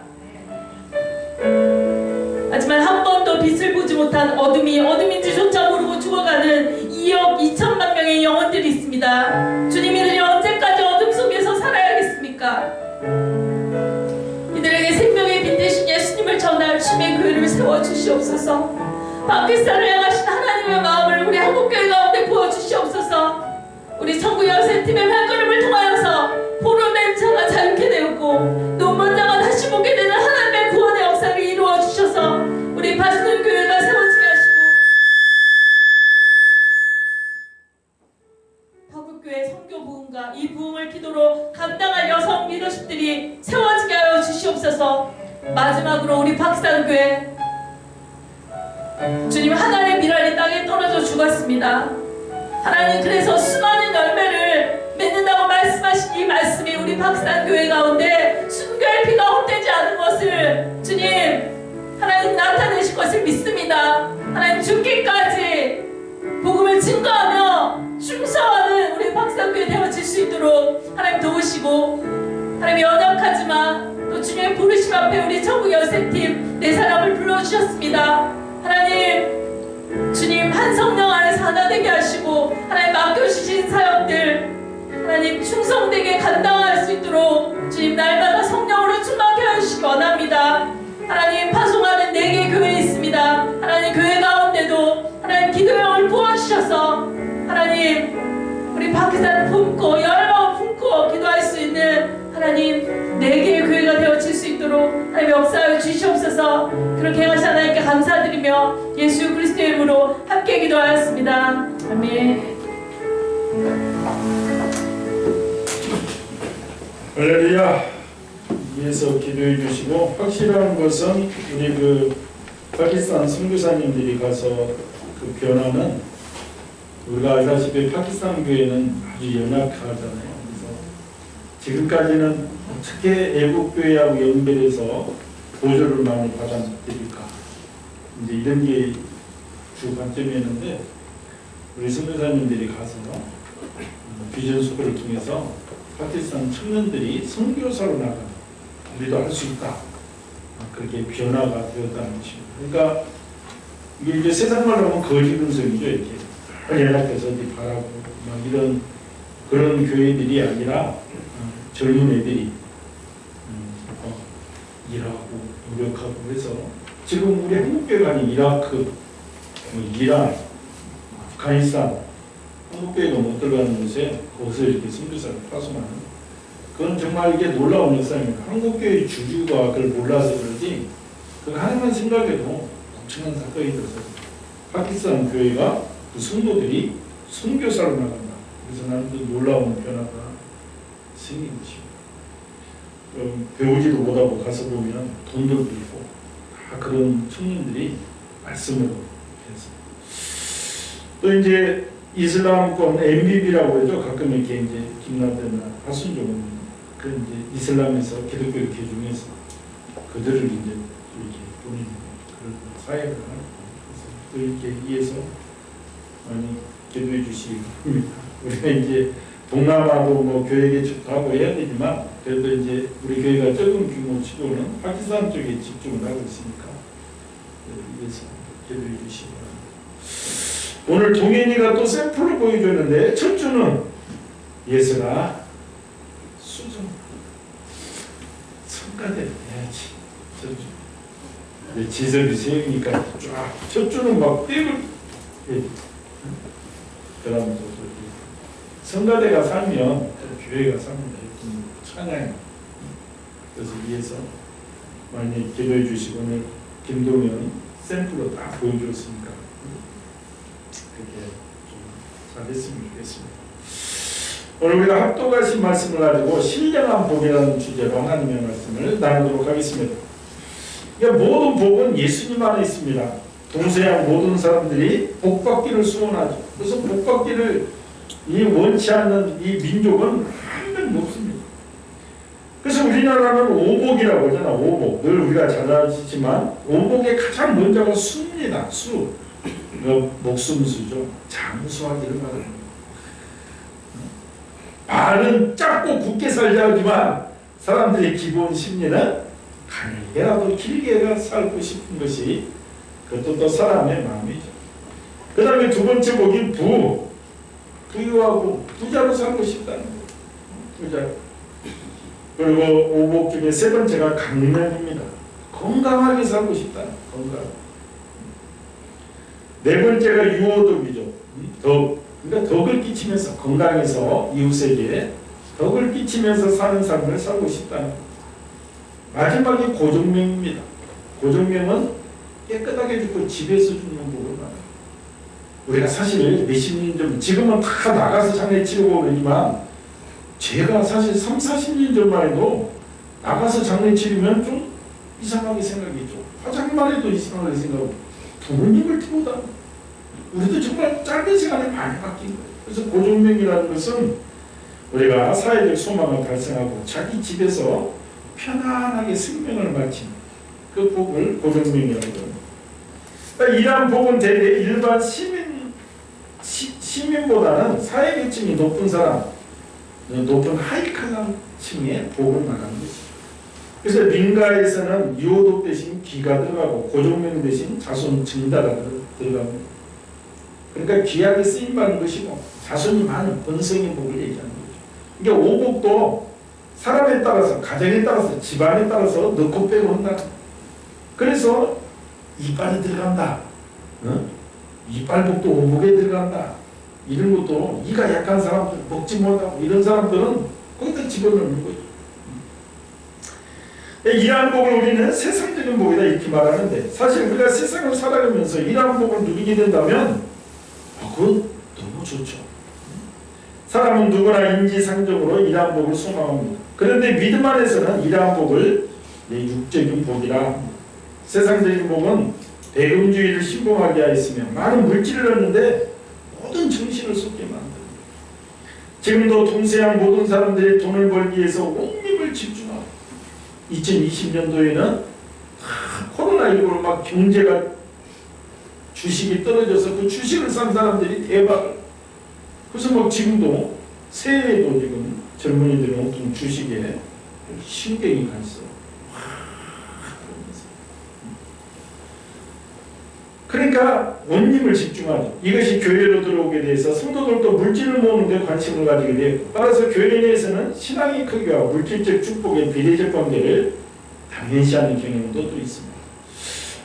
하지만 한 번도 빛을 보지 못한 어둠이 어둠인지조차 모르고 죽어가는 2억 2천만 명의 영혼들이 있습니다. 주님 이들이 언제까지 어둠 속에서 살아야겠습니까? 이들에게 생명의 빛 대신 예수님을 전할 주님의 교회를 세워주시옵소서. 파키스탄을 향하신 하나님의 마음을 우리 한국교회 가운데 부어주시옵소서. 우리 천국 연세팀의 발걸음을 통하여서 포로된 자가 자유케 되었고 논문 자가 다시 보게 되는 하나님의 구원의 역사를 이루어 주셔서 우리 파수꾼 교회가 세워지게 하시고 파국교회 선교 부흥과 이 부흥을 기도로 감당할 여성 리더십들이 세워지게 하여 주시옵소서. 마지막으로 우리 파키스탄 교회 주님 하나님의 미랄이 땅에 떨어져 죽었습니다. 하나님 그래서 수많은 열매를 맺는다고 말씀하신 이 말씀이 우리 파키스탄 교회 가운데 순교의 피가 헛되지 않은 것을 주님 하나님 나타내실 것을 믿습니다. 하나님 죽기까지 복음을 증거하며 충성하는 우리 파키스탄 교회 되어질 수 있도록 하나님 도우시고 하나님 연약하지만 또 주님의 부르심 앞에 우리 천국 연세팀 4사람을 불러주셨습니다. 하나님 주님 한 성령 안에서 하나 되게 하시고 하나님 맡겨주신 사역들 하나님 충성되게 간다 이 파키스탄을 품고 열망을 품고 기도할 수 있는 하나님 4개의 교회가 되어질 수 있도록 하나님 역사하여 주시옵소서. 그렇게 하시 하나님께 감사드리며 예수 그리스도의 이름으로 함께 기도하였습니다. 아멘. 할렐루야. 위에서 기도해 주시고, 확실한 것은 우리 파키스탄 선교사님들이 가서 그 변화는, 우리가 알다시피 파키스탄 교회는 아주 연약하잖아요. 그래서 지금까지는 어떻게 애국 교회하고 연결해서 보조를 많이 받아들일까, 이제 이런 게 주 관점이었는데, 우리 선교사님들이 가서 비전 수업을 통해서 파키스탄 청년들이 선교사로 나가는, 우리도 할 수 있다, 그렇게 변화가 되었다는 것입니다. 그러니까 이게 이제 세상 말로 하면 거지 근성이죠. 이렇게 연락해서 어디 바라고 막 이런 그런 교회들이 아니라 젊은 애들이 일하고 노력하고 해서 지금 우리 한국교회가 아닌 이라크, 이란, 아프가니스탄, 한국교회가 못 들어가는 곳에 거기서 이렇게 선교사를 파송하는, 그건 정말 이게 놀라운 역사입니다. 한국교회의 주주가 그걸 몰라서 그러지, 그 하나만 생각해도 엄청난 사건이 돼서 파키스탄 교회가 그 성도들이 선교사로 나간다. 그래서 나는 그 놀라운 변화가 생긴 것입니다. 배우지도 못하고 가서 보면 돈도 들고 다 그런 청년들이 말씀으로 해서, 또 이제 이슬람권 MBB라고 해서 가끔 이렇게 이제 김남대나 하순종은 그 이제 이슬람에서 기독교 개중에서 그들을 이제 이렇게 보내는 그런 사회가, 그래서 또 이렇게 위해서 많이 기도해 주시기 바랍니다. 우리가 이제 동남아도 뭐 교회 개척도 하고 해야 되지만, 그래도 이제 우리 교회가 적은 규모 치고는 파키스탄 쪽에 집중을 하고 있으니까 위해서 기도해 주시기 바랍니다. 오늘 동현이가 또 샘플을 보여줬는데, 첫 주는 예수가 수정 성가대를 해야지. 첫 주 지섭이 세우니까 쫙 첫 주는 막 떼을 그러면서 성가대가 살면 교회가 삽니다. 찬양. 그래서 위해서 많이 기도해 주시고, 오늘 김동현 샘플로 딱 보여줬으니까 그렇게 좀 잘했으면 좋겠습니다. 오늘 우리가 합독하신 말씀을 가지고 신령한 복이라는 주제로 하나님의 말씀을 나누도록 하겠습니다. 그러니까 모든 복은 예수님 안에 있습니다. 동서양 모든 사람들이 복받기를 소원하죠. 그래서 복받기를 원치 않는 이 민족은 한 명도 없습니다. 그래서 우리나라는 오복이라고 하잖아. 오복. 늘 우리가 잘 아시지만 오복의 가장 먼저가 수입니다. 수. 목숨수죠. 장수하기를 바랍니다. 말은 짧고 굳게 살자 하지만 사람들의 기본 심리는 가늘게라도 길게 살고 싶은 것이, 그것도 또 사람의 마음이죠. 그 다음에 두 번째 복이 부유하고 부자로 살고 싶다는 거예요. 부자. 그리고 오복 중에 세 번째가 강명입니다. 건강하게 살고 싶다는 거예요. 건강. 네 번째가 유호덕이죠. 덕. 그러니까 덕을 끼치면서 건강해서 이웃에게 덕을 끼치면서 사는 삶을 살고 싶다는 거예요. 마지막이 고정명입니다. 고정명은 깨끗하게 죽고 집에서 죽는 복을 말해요. 우리가 사실 몇십 년 전, 지금은 다 나가서 장례 치르고 그러지만, 제가 사실 3, 40년 전만 해도 나가서 장례 치르면 좀 이상하게 생각했죠. 화장만 해도 이상하게 생각하고 부모님을 태우다. 우리도 정말 짧은 시간에 많이 바뀐 거예요. 그래서 고정명이라는 것은 우리가 사회적 소망을 달성하고 자기 집에서 편안하게 생명을 마치는 그 복을 고정명이라고 합니다. 그러니까 이러한 복은 대개 일반 시민보다는 사회계층이 높은 사람, 높은 하이클래스층의 복을 말하는 것이죠. 그래서 민가에서는 유호독 대신 기가 들어가고 고정명 대신 자손 증다가 들어갑니다. 그러니까 귀하게 쓰임받는 것이고 자손이 많은 번성의 복을 얘기하는 거죠. 그러니까 오복도 사람에 따라서, 가정에 따라서, 집안에 따라서 넣고 빼고 한다. 그래서 이빨이 들어간다. 이빨복도 오복에 들어간다. 이런 것도 이가 약한 사람들, 먹지 못하고 이런 사람들은 거기다 집어넣는 거예요. 이러한 복을 우리는 세상적인 복이다 이렇게 말하는데, 사실 우리가 세상을 살아가면서 이러한 복을 누리게 된다면 그건 너무 좋죠. 사람은 누구나 인지상정으로 이러한 복을 소망합니다. 그런데 믿음 안에서는 이러한 복을 육적인 복이라, 세상적인 복은 대금주의를 신봉하게 하였으며 많은 물질을 얻는데 모든 정신을 쏟게 만듭니다. 지금도 동서양 모든 사람들이 돈을 벌기 위해서 온 힘을 집중하고, 2020년도에는 코로나19로 막 경제가 주식이 떨어져서 그 주식을 산 사람들이 대박. 그래서 막 지금도 새해에도 지금 젊은이들이 온통 주식에 신경이 가 있어. 그러니까 온 힘을 집중하죠. 이것이 교회로 들어오게 돼서 성도들도 물질을 모으는 데 관심을 가지게 되고, 따라서 교회 내에서는 신앙의 크기와 물질적 축복의 비례적 관계를 당연시하는 경향도 또 있습니다.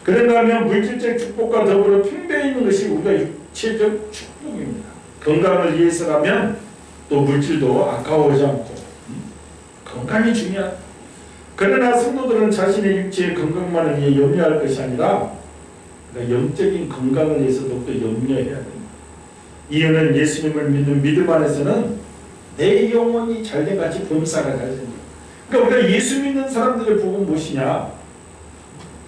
그런가 하면 물질적 축복과 더불어 풍부해 있는 것이 우리가 육체적 축복입니다. 건강을 위해서라면 또 물질도 아까워하지 않고 건강이 중요하다. 그러나 성도들은 자신의 육체의 건강만을 위해 염려할 것이 아니라 영적인 건강을 위해서 더욱더 염려해야 됩니다. 이유는 예수님을 믿는 믿음 안에서는 내 영혼이 잘된 같이 범사가 잘 됩니다. 그러니까 우리가 예수 믿는 사람들의 복은 무엇이냐?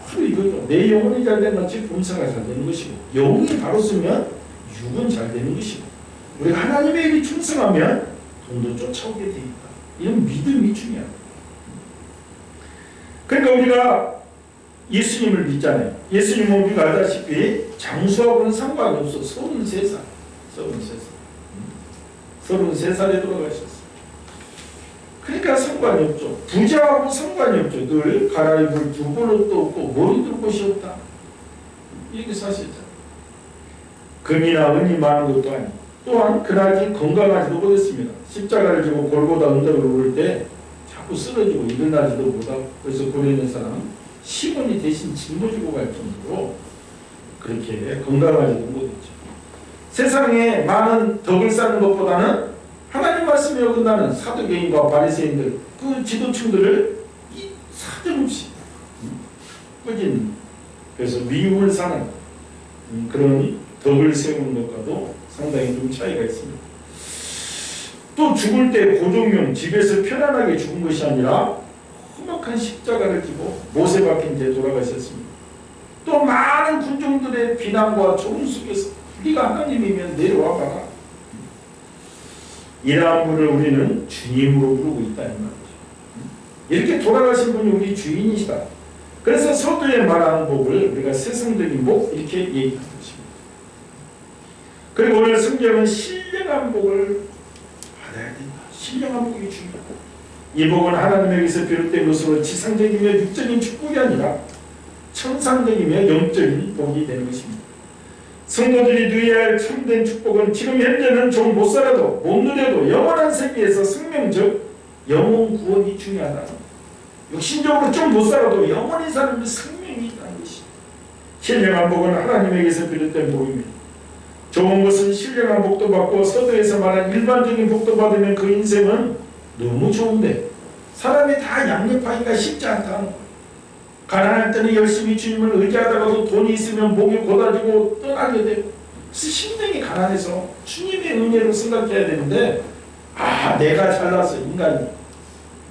바로 이거죠. 내 영혼이 잘된 같이 범사가 잘 되는 것이고, 영이 바로 쓰면 육은 잘 되는 것이고, 우리가 하나님의 일이 충성하면 돈도 쫓아오게 돼 있다. 이런 믿음이 중요합니다. 그러니까 우리가 예수님을 믿잖아요. 예수님은 우리가 알다시피 장수하고는 상관이 없어. 33살에 돌아가셨어요. 그러니까 상관이 없죠. 부자하고 상관이 없죠. 늘 갈아입을 두 벌옷도 없고 머리 둘 곳이 없다. 이게 사실이잖아요. 금이나 은이 많은 것도 아니고, 또한 그날이 건강하지도 못했습니다. 십자가를 지고 골고다 언덕을 오를 때 자꾸 쓰러지고 일어나지도 못하고, 그래서 고려 있는 사람은 10원이 대신 짊어지고 갈 정도로 그렇게 건강하지도 못했죠. 세상에 많은 덕을 쌓는 것보다는 하나님 말씀에 어긋나는 사두개인과 바리새인들, 그 지도층들을 사정없이 꾸진, 그래서 미움을 사는 그런 덕을 세우는 것과도 상당히 좀 차이가 있습니다. 또 죽을 때 고종용 집에서 편안하게 죽은 것이 아니라 험악한 십자가를 지고 못에 박힌 채 돌아가셨습니다. 또 많은 군중들의 비난과 조롱 속에서 네가 하나님이면 내려와 봐라. 이러한 분을 우리는 주님으로 부르고 있다 이 말이죠. 이렇게 돌아가신 분이 우리 주인이시다. 그래서 서두에 말하는 복을 우리가 세상적인 복 이렇게 얘기하는 것입니다. 그리고 오늘 성경은 신령한 복을 받아야 된다. 신령한 복이 중요하다. 이 복은 하나님에게서 비롯된 것으로 지상적이며 육적인 축복이 아니라 천상적이며 영적인 복이 되는 것입니다. 성도들이 누려야 할 참된 축복은 지금 현재는 좀 못 살아도 못 누려도 영원한 세계에서 생명적 영혼 구원이 중요하다. 육신적으로 좀 못 살아도 영원히 사는 생명이 있다는 것입니다. 신령한 복은 하나님에게서 비롯된 복입니다. 좋은 것은 신령한 복도 받고 서두에서 말한 일반적인 복도 받으면 그 인생은 너무 좋은데 사람이 다 양립하기가 쉽지 않다는 거예요. 가난할 때는 열심히 주님을 의지하다가도 돈이 있으면 목이 고다지고 떠나게 되고, 심령이 가난해서 주님의 은혜로 생각해야 되는데 내가 잘나서 인간이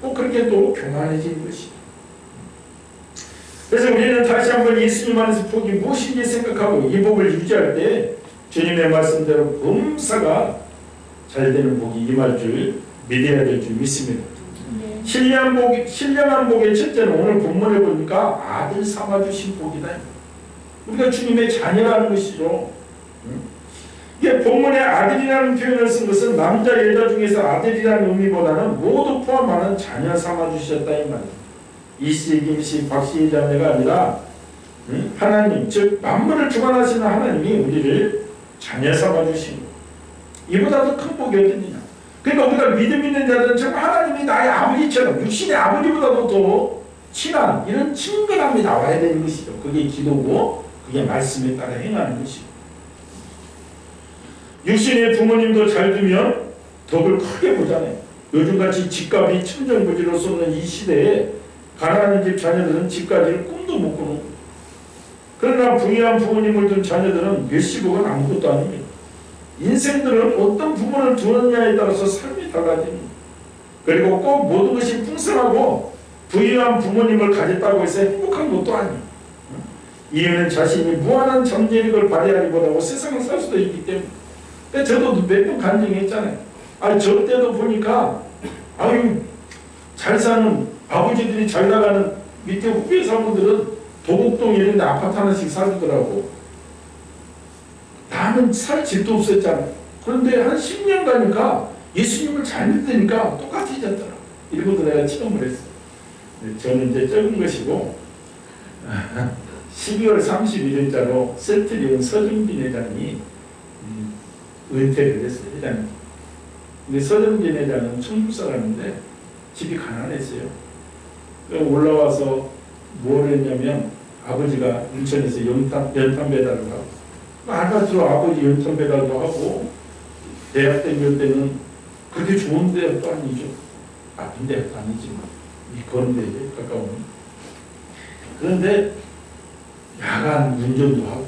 꼭 그렇게 또 교만해지는 것이다. 그래서 우리는 다시 한번 예수님 안에서 복이 무엇인지 생각하고 이 복을 유지할 때 주님의 말씀대로 범사가 잘 되는 복이 임할 줄 믿어야 될 줄 믿습니다. 신령한 복의 첫째는 오늘 본문을 보니까 아들 삼아주신 복이다. 우리가 주님의 자녀라는 것이죠. 이게 본문에 아들이라는 표현을 쓴 것은 남자 여자 중에서 아들이라는 의미보다는 모두 포함하는 자녀 삼아주셨다 이 말이에요. 이씨, 김씨, 박씨의 자녀가 아니라 하나님, 즉 만물을 주관하시는 하나님이 우리를 자녀 삼아주신 것. 이보다 더 큰 복이 어딨느냐. 그러니까 우리가 믿음 있는 자들은 정말 하나님이 나의 아버지처럼 육신의 아버지보다도 더 친한 이런 친근함이 나와야 되는 것이죠. 그게 기도고 그게 말씀에 따라 행하는 것이고, 육신의 부모님도 잘 두면 덕을 크게 보잖아요. 요즘같이 집값이 천정부지로 쏟는 이 시대에 가난한 집 자녀들은 집까지를 꿈도 못 꾸는 거예요. 그러나 부유한 부모님을 둔 자녀들은 몇십억은 아무것도 아닙니다. 인생들은 어떤 부모를 두느냐에 따라서 삶이 달라집니다. 그리고 꼭 모든 것이 풍성하고 부유한 부모님을 가졌다고 해서 행복한 것도 아니에요. 이유는 자신이 무한한 잠재력을 발휘하기보다고 세상을 살 수도 있기 때문에. 근데 저도 몇 번 간증했잖아요. 아니 저 때도 보니까 아유 잘 사는 아버지들이 잘 나가는 밑에 후배 사모들은 도곡동 이런 데 아파트 하나씩 살더라고. 나는 살 집도 없었잖아요. 그런데 한 10년 가니까 예수님을 잘 믿으니까 똑같아졌더라. 이런 것도 내가 체험을 했어요. 저는 이제 적은 것이고 12월 31일자로 세트리온 서정빈 회장이 은퇴를 했어요. 회장님. 근데 서정빈 회장은 충북 사람인데 집이 가난했어요. 올라와서 뭘 했냐면 아버지가 인천에서 연탄 배달을 하고 알바트로 아버지 연탄 배달도 하고 대학 다닐 때는 그렇게 좋은 대학도 아니죠. 나쁜 대학도 아니지만 이 건대에 가까운. 그런데 야간 운전도 하고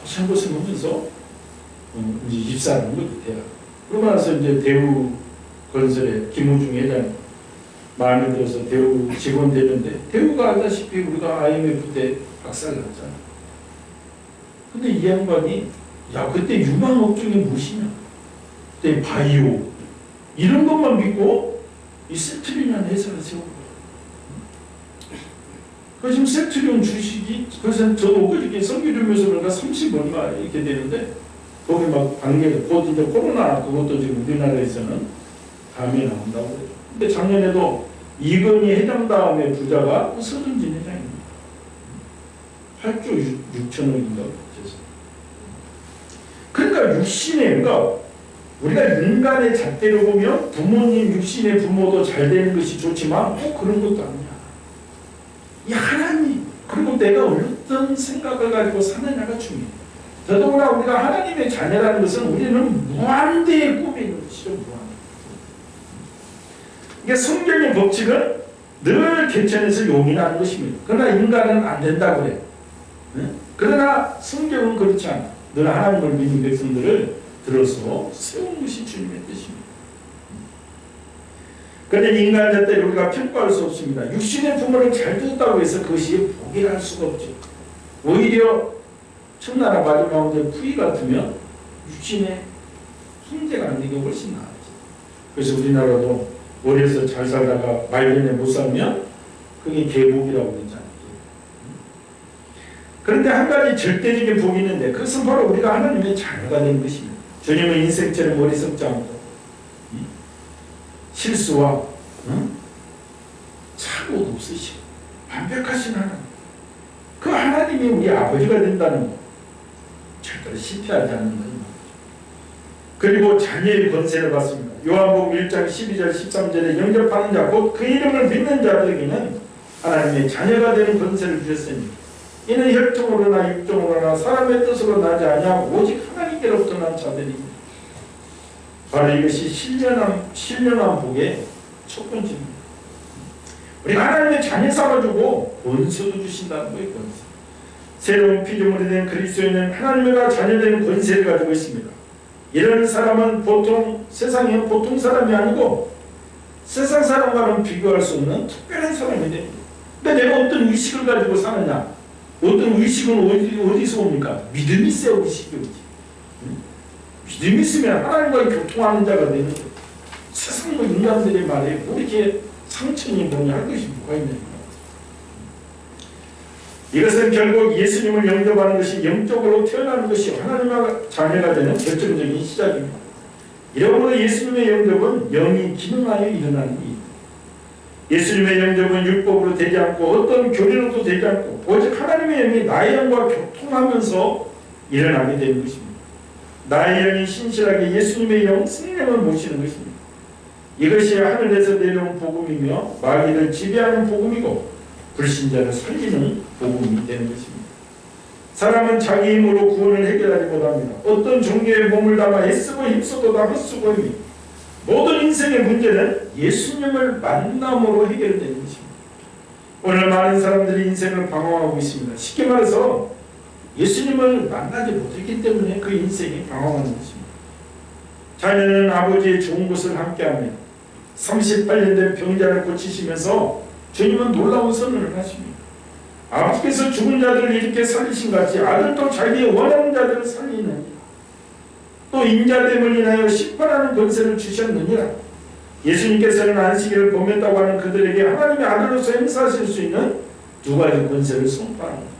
고생하면서 이제 입사하는 거죠. 대학. 그러고 나서 이제 대우 건설의 김우중 회장 마음에 들어서 대우 직원 되는데 대우가 알다시피 우리가 IMF 때 박살났잖아. 근데 이 양반이 야 그때 유망 업종이 무엇이냐? 그때 바이오 이런 것만 믿고 이 세트리온 회사를 세운 거야. 그래서 지금 세트리온 주식이 그래서 저도 엊그저께 성기르면서 그런가 30 얼마 이렇게 되는데 거기 막 관계가 곧 이제 코로나 그것도 지금 우리나라에서는 다음에 나온다고 그래요. 근데 작년에도 이건희 회장 다음에 부자가 서정진 회장입니다. 8조 6천억인가 그러니까 육신의 그러니까 우리가 인간의 잣대로 보면 부모님 육신의 부모도 잘 되는 것이 좋지만 꼭 그런 것도 아니야. 이 하나님 그리고 내가 어떤 생각을 가지고 사느냐가 중요해. 더더구나 우리가 하나님의 자녀라는 것은 우리는 무한대의 꿈이 있는 것이죠. 무한. 이게 성경의 법칙은 늘 개천에서 용이 나는 것입니다. 그러나 인간은 안 된다고 그래요. 그러나 성경은 그렇지 않아. 늘 하나님을 믿는 백성들을 들어서 세운 것이 주님의 뜻입니다. 그런데 인간 자체를 우리가 평가할 수 없습니다. 육신의 부모를 잘 두었다고 해서 그것이 복이라 할 수가 없죠. 오히려 첫나라 마지막 부위 같으면 육신의 형제가 안 되게 훨씬 나았죠. 그래서 우리나라도 어려서 잘 살다가 말년에 못 살면 그게 계복이라고 그러잖아요. 그런데 한 가지 절대적인 복이 있는데 그것은 바로 우리가 하나님의 자녀가 되는 것입니다. 주님은 인생처럼 어리석지 않고 실수와 착오도 없으시고 완벽하신 하나님. 그 하나님이 우리 아버지가 된다는 것 절대로 실패하지 않는 거예요. 그리고 자녀의 권세를 받습니다. 요한복음 1장 12절 13절에 영접하는 자 곧 그 이름을 믿는 자들에게는 하나님의 자녀가 되는 권세를 주셨으니 이는 혈통으로나 육종으로나 사람의 뜻으로 나지 아니하고 오직 하나님께로부터 난 자들입니다. 바로 이것이 신령한 복의 첫 번째입니다. 우리가 하나님의 자녀 삼아주고 권세도 주신다는 거예요. 권세. 새로운 피조물이 된 그리스도인은 하나님과 자녀되는 권세를 가지고 있습니다. 이런 사람은 보통 세상에 보통 사람이 아니고 세상 사람과는 비교할 수 없는 특별한 사람이 됩니다. 근데 내가 어떤 의식을 가지고 사느냐? 어떤 의식은 어디서 옵니까? 믿음이 있어야 의식이 오지. 믿음이 있으면 하나님과 교통하는 자가 되는 거예요. 세상 인간들의 말에 뭐 이렇게 상처니 뭐니 할 것이 뭐가 있느냐. 이것은 결국 예수님을 영접하는 것이 영적으로 태어나는 것이 하나님과 자녀가 되는 결정적인 시작입니다. 이러므로 예수님의 영접은 영이 기능하여 일어나는 일입니다. 예수님의 영접은 율법으로 되지 않고 어떤 교리로도 되지 않고 오직 하나님의 영이 나의 영과 교통하면서 일어나게 되는 것입니다. 나의 영이 신실하게 예수님의 영, 성령을 모시는 것입니다. 이것이 하늘에서 내려온 복음이며 마귀를 지배하는 복음이고 불신자를 살리는 복음이 되는 것입니다. 사람은 자기 힘으로 구원을 해결하지 못합니다. 어떤 종교에 몸을 담아 애쓰고 힘써도 다 헛수고입니다. 모든 인생의 문제는 예수님을 만남으로 해결되는 것입니다. 오늘 많은 사람들이 인생을 방황하고 있습니다. 쉽게 말해서 예수님을 만나지 못했기 때문에 그 인생이 방황하는 것입니다. 자녀는 아버지의 좋은 것을 함께하며 38년 된 병자를 고치시면서 주님은 놀라운 선언을 하십니다. 아버지께서 죽은 자들을 이렇게 살리신 같이 아들도 자기의 원하는 자들을 살리느니라. 또 인자됨을 인하여 심판하는 권세를 주셨느니라. 예수님께서는 안식일을 범했다고 하는 그들에게 하나님의 아들로서 행사하실 수 있는 두 가지 권세를 선포합니다.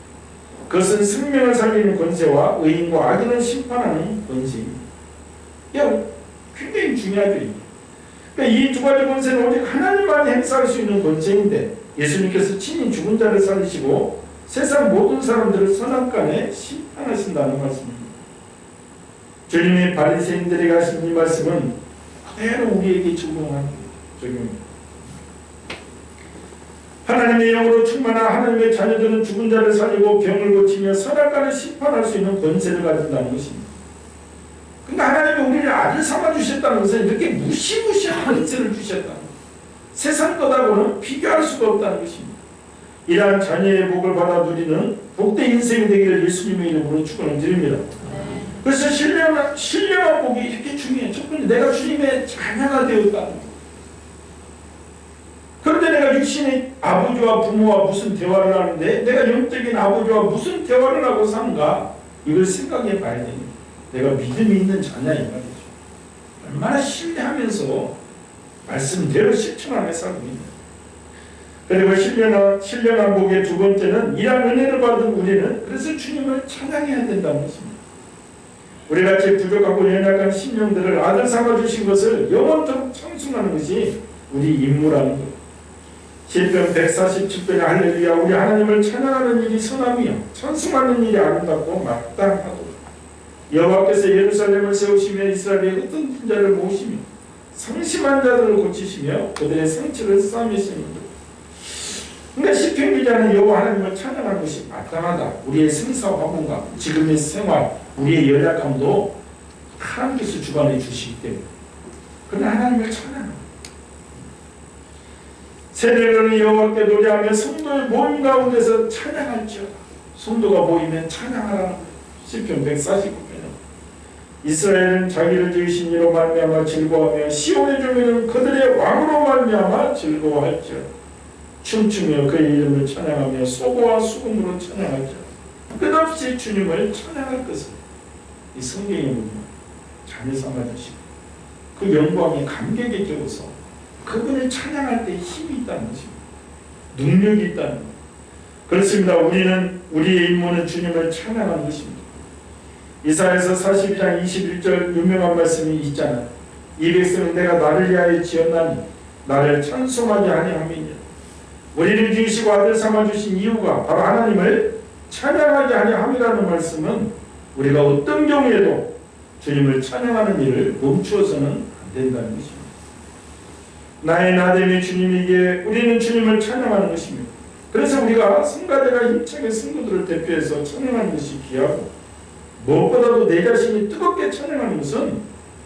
그것은 생명을 살리는 권세와 의인과 악인을 심판하는 권세입니다. 굉장히 중요하죠. 그러니까 이 두 가지 권세는 오직 하나님만이 행사할 수 있는 권세인데 예수님께서 친히 죽은 자를 살리시고 세상 모든 사람들을 선악간에 심판하신다는 말씀입니다. 주님이 바리새인들에게 하신 이 말씀은 그대로 우리에게 적용합니다. 하나님의 영으로 충만한 하나님의 자녀들은 죽은 자를 살리고 병을 고치며 선악간을 심판할 수 있는 권세를 가진다는 것입니다. 그러니까 하나님이 우리를 아들 삼아 주셨다는 것은 이렇게 무시무시한 권세를 주셨다는 것입니다. 세상 것하고는 비교할 수가 없다는 것입니다. 이러한 자녀의 복을 받아 누리는 복된 인생이 되기를 예수님의 이름으로 축원을 드립니다. 그래서 신령한 복이 이렇게 중요해요. 첫 번째, 내가 주님의 자녀가 되었다는 것. 그런데 내가 육신의 아버지와 부모와 무슨 대화를 하는데 내가 영적인 아버지와 무슨 대화를 하고 사는가, 이걸 생각해 봐야 됩니다. 내가 믿음이 있는 자냐 이 말이죠. 얼마나 신뢰하면서 말씀대로 실천하며 살고 있는. 그리고 신령한 복의 두 번째는 이러한 은혜를 받은 우리는 그래서 주님을 찬양해야 된다는 것입니다. 우리같이 부족하고 연약한 심령들을 아들 삼아주신 것을 영원토록 청순하는 것이 우리 임무라는 것. 시편 147편에 할렐루야 우리 하나님을 찬양하는 일이 선함이요 찬송하는 일이 아름답고 마땅하도다. 여호와께서 예루살렘을 세우시며 이스라엘의 흩어진 자를 모으시며 상심한 자들을 고치시며 그들의 상처를 싸매시는. 그러니까 시편 기자는 여호와 하나님을 찬양하는 것이 마땅하다. 우리의 생사와 환경과 지금의 생활, 우리의 연약함도 하나님께서 주관해 주시기 때문에 그러나 하나님을 찬양합니다. 세례로는 여호와께 노래하며 성도의 모임 가운데서 찬양할지어다. 성도가 모이면 찬양하라는 거예요. 시편 149편은 이스라엘은 자기를 지으신 이로 말미암아 즐거워하며 시온의 주민은 그들의 왕으로 말미암아 즐거워할지어다. 춤추며 그의 이름을 찬양하며 소고와 수금으로 찬양할지어다. 끝없이 주님을 찬양할 것을 이 성경에 보면 자녀 삼아주시고 그 영광에 감격에 겨워서 그분을 찬양할 때 힘이 있다는 것입니다. 능력이 있다는 것. 그렇습니다. 우리의 임무는 주님을 찬양하는 것입니다. 이사야서 42장 21절 유명한 말씀이 있잖아요. 이 백성은 내가 나를 위하여 지었나니 나를 찬송하게 하니 함이니라. 우리를 지으시고 아들 삼아주신 이유가 바로 하나님을 찬양하게 하니 함이라는 말씀은 우리가 어떤 경우에도 주님을 찬양하는 일을 멈추어서는 안 된다는 것입니다. 나의 나됨이 주님이기에 우리는 주님을 찬양하는 것입니다. 그래서 우리가 성가대가 힘차게 성도들을 대표해서 찬양하는 것이 귀하고 무엇보다도 내 자신이 뜨겁게 찬양하는 것은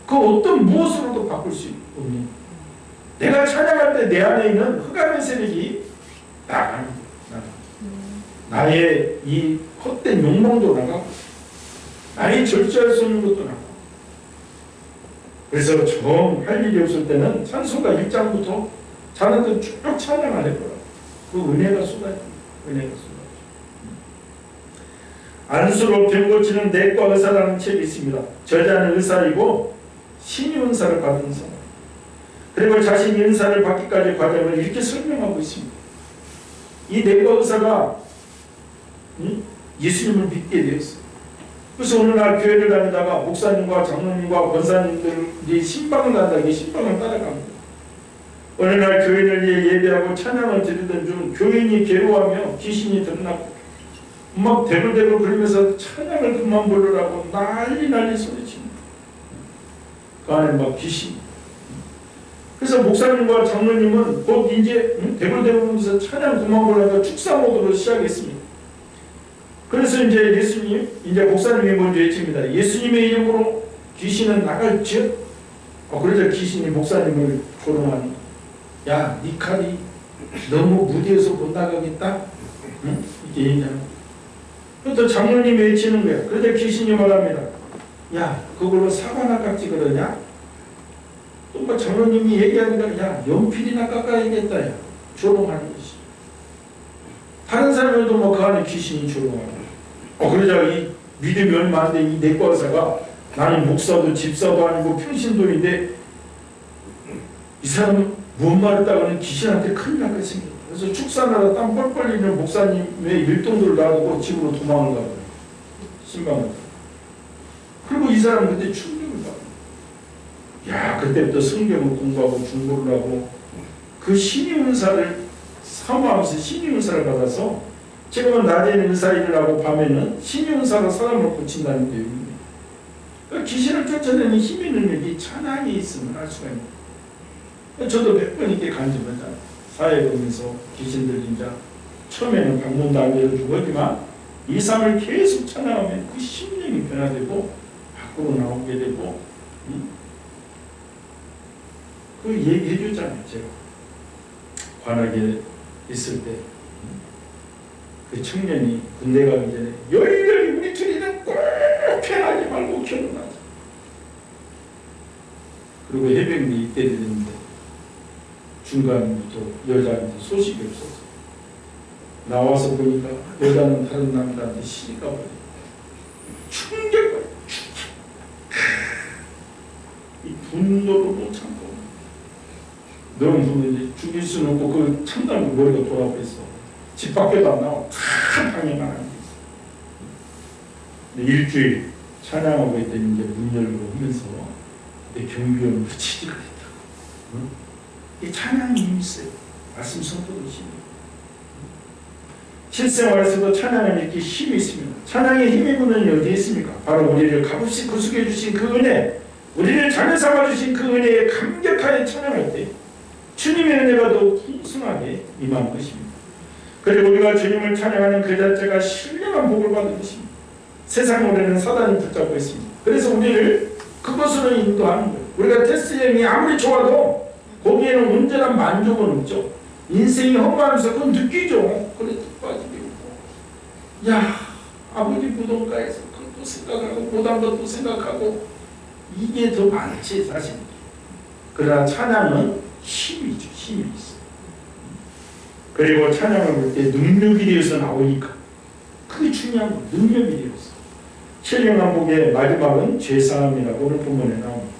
그 어떤 무엇으로도 바꿀 수 없는. 내가 찬양할 때 내 안에 있는 흑암의 세력이 나가는 거예요. 나의 이 헛된 욕망도 나가고 나의 절제할 수 없는 것도 나가고. 그래서 좀 할 일이 없을 때는 찬송가 1장부터 자는데 쭉 찬양을 해보라고. 그 은혜가 쏟아집니다. 은혜가 쏟아집니다. 안수로 병 고치는 내과 의사라는 책이 있습니다. 저자는 의사이고 신의 은사를 받은 사람. 그리고 자신이 은사를 받기까지 과정을 이렇게 설명하고 있습니다. 이 내과 의사가 예수님을 믿게 되었어요. 그래서 어느 날 교회를 다니다가 목사님과 장로님과 권사님들이 신방을 간다. 이 신방을 따라갑니다. 어느 날 교인을 위해 예배하고 찬양을 드리던 중 교인이 괴로워하며 귀신이 드러났고 막 대굴대굴 그러면서 찬양을 그만 부르라고 난리 소리칩니다. 그 안에 막 귀신. 그래서 목사님과 장로님은 곧 이제 대굴대굴 하면서 찬양 그만 부르라고 축사 모드로 시작했습니다. 그래서 이제 예수님, 이제 목사님이 먼저 외칩니다. 예수님의 이름으로 귀신은 나갈지어. 그러자 귀신이 목사님을 조롱하니, 야, 니 칼이 너무 무대에서 못 나가겠다? 응? 이렇게 얘기하는 거야. 또 장로님이 외치는 거야. 그러자 귀신이 말합니다. 야, 그걸로 사과나 깎지 그러냐? 또 뭐 장로님이 얘기하니까, 야, 연필이나 깎아야겠다. 야, 조롱하는 것이. 다른 사람들도 뭐 그 안에 귀신이 조롱하고. 그러자 이 믿음이 얼마 안 돼 이 내과 의사가, 나는 목사도 집사도 아니고 평신도인데 이 사람은 뭔 말했다가는 귀신한테 큰일 날까 생겼다. 그래서 축사나라 땀 뻘뻘 흘리는 목사님의 일동들을 놔두고 집으로 도망을 가고 신방을. 그리고 이 사람은 그때 충격을 받아. 야, 그때부터 성경을 공부하고 중보를 하고 그 신의 은사를 사모하면서 신의 은사를 받아서 지금은 낮에는 의사 일을 하고 밤에는 신의 은사로 사람을 고친다는 내용입니다. 그러니까 귀신을 쫓아내는 힘의 능력이 찬양에 있으면 할 수가 있는 거예요. 저도 몇 번 이렇게 간증하잖아요. 사회 보면서 귀신들 진짜 처음에는 방문도 안 열어주고 하지만 2, 3을 계속 찬양하면 그 심령이 변화되고 밖으로 나오게 되고 그 얘기해 주잖아요. 제가 관악에 있을 때 그 청년이 군대 가기 전에 열렬히 우리 둘이는 꼭 편하지 말고 결혼하자. 그리고 해병대 입대를 했는데 중간부터 여자한테 소식이 없어서 나와서 보니까 여자는 다른 남자한테 시집가 버려. 충격을 이 분노를 못 참고 너무 분노해. 죽일 수는 없고 그 참담한 머리가 돌아가 있어. 집 밖에도 안 나와. 다 방에만 앉아 있어. 일주일 찬양하고 있더니 이제 문 열고 오면서 내 경비원으로 취직을 했다고. 응? 이 찬양이 힘이 있어요. 말씀 선포도시니. 실생활에서도 찬양은 이렇게 힘이 있습니다. 찬양의 힘의 근원이 어디에 있습니까? 바로 우리를 값없이 구속해 주신 그 은혜, 우리를 자녀 삼아 주신 그 은혜에 감격하여 찬양할 때 주님의 은혜가 더욱 풍성하게 임한 것입니다. 그리고 우리가 주님을 찬양하는 그 자체가 신령한 복을 받은 것입니다. 세상 노래는 사단이 붙잡고 있습니다. 그래서 우리를 그것으로 인도하는 거예요. 우리가 테스트 여행이 아무리 좋아도 거기에는 온전한 만족은 없죠. 인생이 허무하면서 그건 느끼죠. 그래 뚝 빠지게 오고, 야, 아버지 무덤가에서 그것도 생각하고 못한 것도 생각하고 이게 더 많지 사실. 그러나 찬양은 힘이죠. 힘이 있어요. 그리고 찬양을 볼 때 능력이 되어서 나오니까 그게 중요한 거예요. 능력이 되어서. 신령한 복의 마지막은 죄사함이라고 오늘 본문에 나옵니다.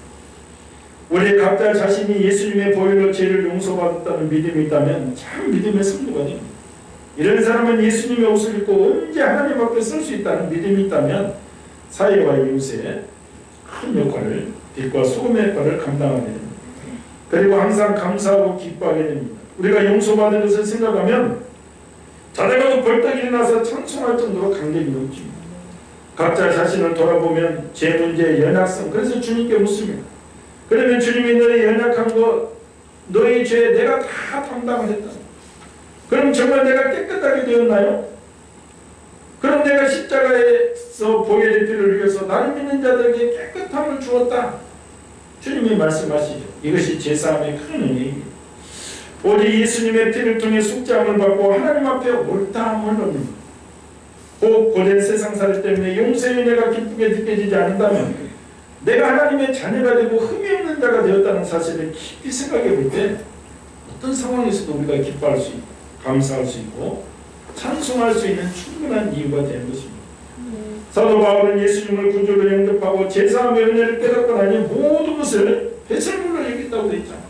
우리 각자 자신이 예수님의 보혈로 죄를 용서받았다는 믿음이 있다면 참 믿음의 성도가 됩니다. 이런 사람은 예수님의 옷을 입고 언제 하나님 앞에 설 수 있다는 믿음이 있다면 사회와 이웃의 큰 역할을, 빛과 소금의 역할을 감당하게 됩니다. 그리고 항상 감사하고 기뻐하게 됩니다. 우리가 용서받은 것을 생각하면 자다가도 벌떡 일어나서 찬송할 정도로 감격이 넘칩니다. 각자 자신을 돌아보면 제 문제의 연약성, 그래서 주님께 묻습니다. 그러면 주님이 너의 연약한 것, 너의 죄 내가 다 담당을 했다. 그럼 정말 내가 깨끗하게 되었나요? 그럼 내가 십자가에서 보혈의 피를 흘려서 나를 믿는 자들에게 깨끗함을 주었다. 주님이 말씀하시죠. 이것이 제사함의 큰 은혜입니다. 오직 예수님의 피를 통해 숙제함을 받고 하나님 앞에 옳다함을 얻는 꼭 고된 세상살이 때문에 용서의 은혜가 기쁘게 느껴지지 않는다면 내가 하나님의 자녀가 되고 흠이 없는 자가 되었다는 사실을 깊이 생각해 볼 때 어떤 상황에서도 우리가 기뻐할 수 있고 감사할 수 있고 찬송할 수 있는 충분한 이유가 되는 것입니다. 사도 바울은 예수님을 구주로 영접하고 제사함의 은혜를 깨닫고 나니 모든 것을 배설물로 여겼다고 되어 있잖아요.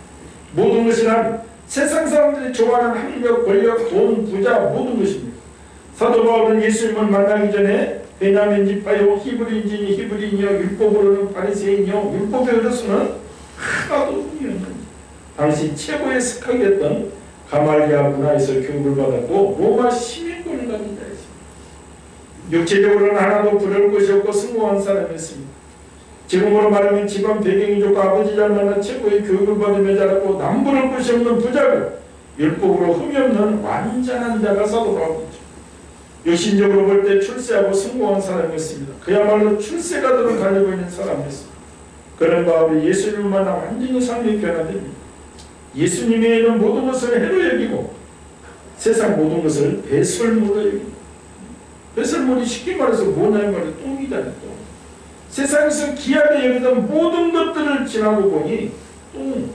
모든 것이란 세상 사람들이 좋아하는 학력, 권력, 돈, 부자 모든 것입니다. 사도 바울은 예수님을 만나기 전에 베냐민 지파요, 히브리인이니 히브리인이요, 율법으로는 바리새인이요, 율법의 어려서는 하나도 없는 당시 최고의 스카이였던 가말리아 문화에서 교육을 받았고 로마 시민권을 가진 자였습니다. 육체적으로는 하나도 부러울 것이 없고 성공한 사람이었습니다. 지금으로 말하면 집안 배경이 좋고 아버지 잘 만나 최고의 교육을 받으며 자랐고 남부러울 것이 없는 부자고 율법으로 흠이 없는 완전한 자가 사도 바울이죠. 육신적으로 볼 때 출세하고 성공한 사람이었습니다. 그야말로 출세가도록 달리고 있는 사람이었습니다. 그런 바울이 예수님을 만나 완전히 삶이 변화됩니다. 예수님 외에는 모든 것을 해로 여기고 세상 모든 것을 배설물로 여기고, 배설물이 쉽게 말해서 뭐냐면 말이야, 똥이잖아요. 똥. 세상에서 귀하게 여기던 모든 것들을 지나고 보니 똥.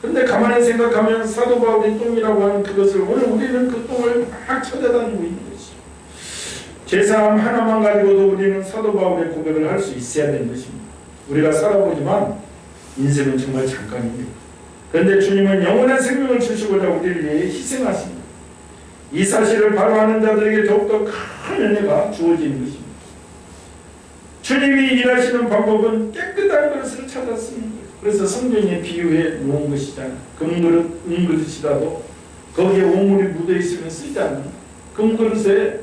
그런데 가만히 생각하면 사도 바울이 똥이라고 하는 그것을 오늘 우리는 그 똥을 막 찾아다니고 있는 것이죠. 죄사함 하나만 가지고도 우리는 사도 바울의 고백을 할 수 있어야 되는 것입니다. 우리가 살아보지만 인생은 정말 잠깐입니다. 그런데 주님은 영원한 생명을 주시고자 우리를 위해 희생하십니다. 이 사실을 바로 아는 자들에게 더욱더 큰 은혜가 주어지는 것입니다. 주님이 일하시는 방법은 깨끗한 것을 찾아 쓰는 거예요. 그래서 성경에 비유해 놓은 것이잖아요. 금그릇, 은그릇이라도 거기에 오물이 묻어있으면 쓰지 않는 금그릇에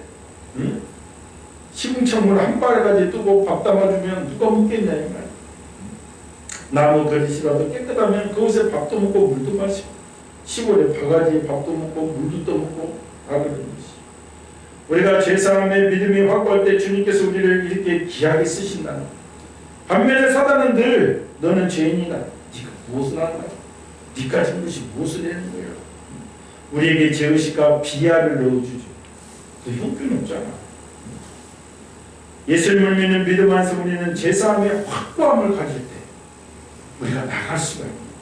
시궁창물 한 바가지 뜨고 밥 담아주면 누가 묻겠냐 이 말이에요. 나무 그릇이라도 깨끗하면 그곳에 밥도 먹고 물도 마시고 시골에 바가지에 밥도 먹고 물도 떠먹고 다 그런 것이죠. 우리가 죄사함의 믿음이 확고할 때 주님께서 우리를 이렇게 귀하게 쓰신다는, 반면에 사단은 늘 너는 죄인이다. 네가 무엇을 한다. 네 가진 것이 무엇을 되는 거야. 우리에게 죄의식과 비하를 넣어주죠. 너 형편 없잖아. 예수님을 믿는 믿음 안에서 우리는 죄사함의 확고함을 가질 때 우리가 나갈 수가 있습니다.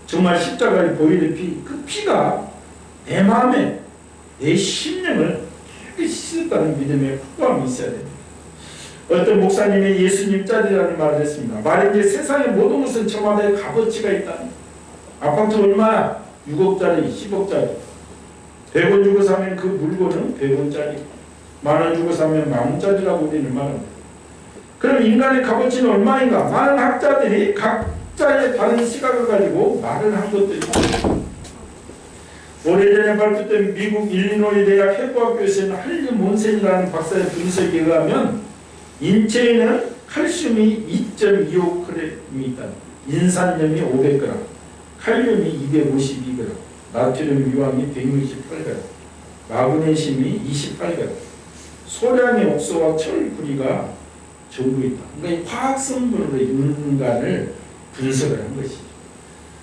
정말 십자가의 보혈의 피, 그 피가 내 마음에 내 심령을 크게 씻었다는 믿음의 확고함이 있어야 됩니다. 어떤 목사님이 예수님 짤이라는 말을 했습니다. 말인지 세상의 모든 것은 저마다의 값어치가 있다. 아파트 얼마야? 6억짜리, 10억짜리. 100원 주고 사면 그 물건은 100원짜리. 만원 주고 사면 만원짜리라고 우리는 말합니다. 그럼 인간의 값어치는 얼마인가? 많은 학자들이 각자의 다른 시각을 가지고 말을 한 것들이 있습니다. 오래전에 발표된 미국 일리노이 대학 해부학교에서는 할리 몬센이라는 박사의 분석에 의하면 인체에는 칼슘이 2.25g이 있다. 인산염이 500g, 칼륨이 252g, 나트륨 유황이 168g, 마그네슘이 28g, 소량의 옥소와 철, 구리가 전부 있다. 그러니까 이 화학성분으로 인간을 분석을 한 것이죠.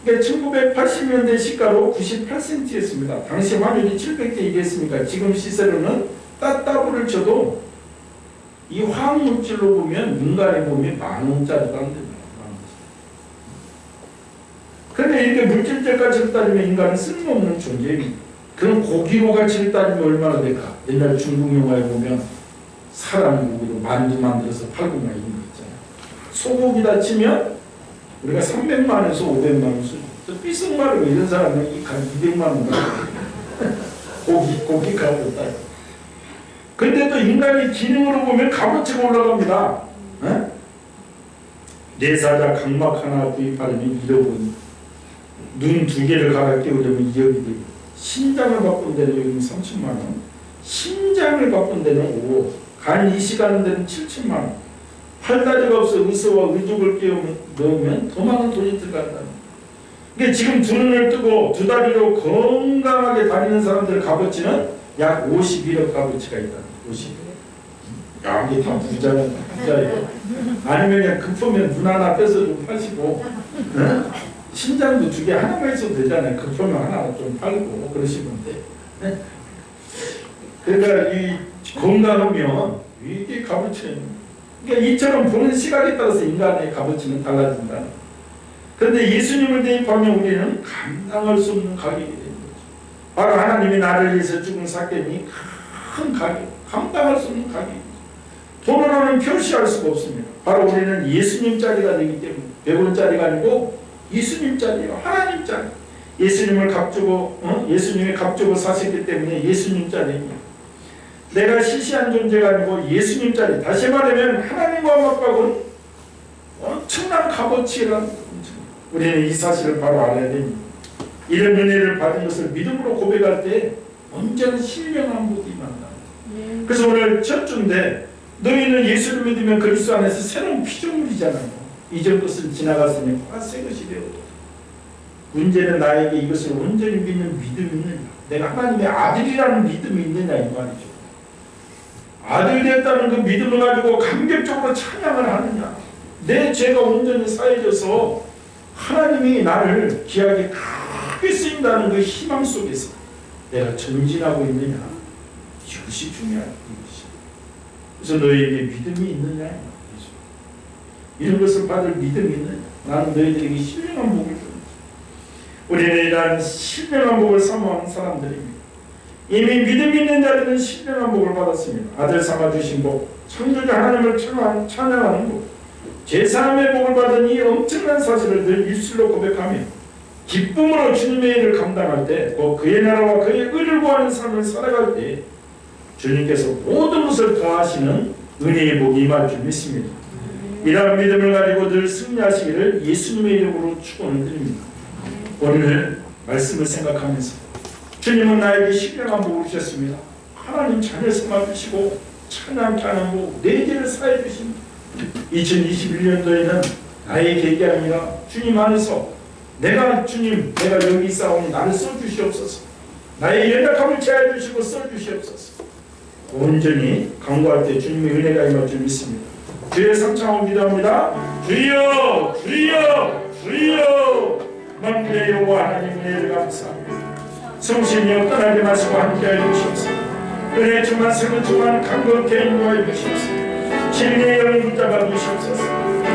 그러니까 1980년대 시가로 98센트였습니다. 당시 환율이 700대 1이었으니까 지금 시세로는 따따블을 쳐도 이 화학물질로 보면 인간의 몸이 10,000원짜리도 안 됩니다. 그런데 이렇게 물질적 가치를 따지면 인간은 쓸모없는 존재입니다. 그럼 고기로 가치를 따지면 얼마나 될까? 옛날 중국 영화에 보면 사람 고기로 만두 만들어서 팔고 막 이런 거 있잖아요. 소고기다 치면 우리가 300만 원에서 500만 원 수준. 저 삐승마르고 이런 사람은 한 200만 원 고기 값을 따요. 근데 또 인간의 기능으로 보면 값어치가 올라갑니다. 뇌사자 각막 하나 구입하려면 1억 원, 눈 2개를 갈아 끼우려면 2억이 되고, 신장을 바꾼 데는 요즘 3천만 원, 심장을 바꾼 데는 5억, 간 이식하는 데는 7천만 원, 팔다리가 없어 의소와 의족을 끼워 넣으면 더 많은 돈이 들어간다. 그러니까 지금 두 눈을 뜨고 두 다리로 건강하게 다니는 사람들 값어치는 약 51억 값어치가 있다. 51억. 야, 이게 다 부자예요. 아니면 그냥 급하면 눈 하나 빼서 좀 파시고, 심장도 2개 하나만 있어도 되잖아요. 급하면 하나 좀 팔고 그러시면 돼. 그러니까 이 건강하면 이게 값어치예요. 그러니까 이처럼 보는 시각에 따라서 인간의 값어치는 달라진다. 그런데 예수님을 대입하면 우리는 감당할 수 없는 가격이 되는 거죠. 바로 하나님이 나를 위해서 죽은 사건이 큰 가격, 감당할 수 없는 가격이죠. 돈으로는 표시할 수가 없습니다. 바로 우리는 예수님짜리가 되기 때문에 100원짜리가 아니고 예수님짜리요, 하나님짜리. 예수님을 값주고 예수님이 값주고 사셨기 때문에 예수님짜리입니다. 내가 시시한 존재가 아니고 예수님짜리. 다시 말하면 하나님과 맞박은 엄청난 값어치라는 거죠. 우리는 이 사실을 바로 알아야 됩니다. 이런 은혜를 받은 것을 믿음으로 고백할 때 언제나 신령한 모습이 만나. 그래서 오늘 첫 주인데 너희는 예수를 믿으면 그리스도 안에서 새로운 피조물이잖아요. 이전 것은 지나갔으니 새 것이 되었다. 문제는 나에게 이것을 온전히 믿는 믿음이 있느냐. 내가 하나님의 아들이라는 믿음이 있느냐 이 말이죠. 아들 됐다는 그 믿음을 가지고 감격적으로 찬양을 하느냐. 내 죄가 온전히 사해져서 하나님이 나를 귀하게 크게 쓰인다는 그 희망 속에서 내가 전진하고 있느냐. 이것이 중요한 것이. 그래서 너에게 믿음이 있느냐. 이런 것을 받을 믿음이 있느냐. 나는 너희들에게 신령한 복을 줍니다. 우리는 이러한 신령한 복을 사모하는 사람들입니다. 이미 믿음 있는 자들은 신령한 복을 받았습니다. 아들 삼아주신 복, 창조주 하나님을 찬양하는 복, 제사함의 복을 받은 이 엄청난 사실을 늘 입술로 고백하며 기쁨으로 주님의 일을 감당할 때, 곧 그의 나라와 그의 의를 구하는 삶을 살아갈 때 주님께서 모든 것을 더하시는 은혜의 복이 임할 줄 믿습니다. 이러한 믿음을 가지고 늘 승리하시기를 예수님의 이름으로 축원을 드립니다. 오늘 말씀을 생각하면서 주님은 나에게 신령한 복을 주셨습니다. 하나님 자녀 삼아주시고 찬양케 하는 복, 내 죄를 사해 주십니다. 2021년도에는 나의 계획이 아니라 주님 안에서 내가 여기 있사오니 나를 써주시옵소서. 나의 연약함을 제하여 주시고 써주시옵소서. 온전히 간구할 때 주님의 은혜가 임할 줄 믿습니다. 주의 삼창을 기도합니다. 주여 주여 주여. 만군의 여호와 하나님 은혜를 감사합니다. 성신이여 떠나지 마시고 함께하여 주시옵소서. 은혜 충만 생명 충만 강건케 인도하여 주시옵소서. 진리의 영을 붙잡아 주시옵소서.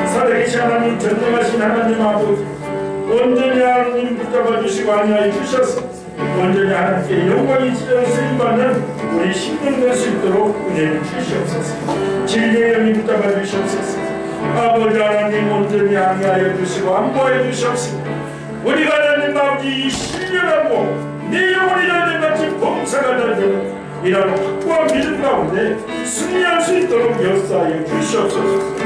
살아계신 하나님, 전능하신 하나님 아버지, 온전히 하나님 붙잡아 주시고 안위하여 주셔서 온전히 하나님께 영광이 지어 쓰임받는 우리 심령 될 수 있도록 은혜를 주시옵소서. 진리의 영이 붙잡아 주시옵소서. 아버지 하나님, 온전히 안위하여 주시고 안보하여 주시옵소서. 우리가 하나님 아버지 이 신령하고 내 영혼이 하나님같이 범사가 되는 이런 확고한 믿음 가운데 승리할 수 있도록 역사하여 주시옵소서.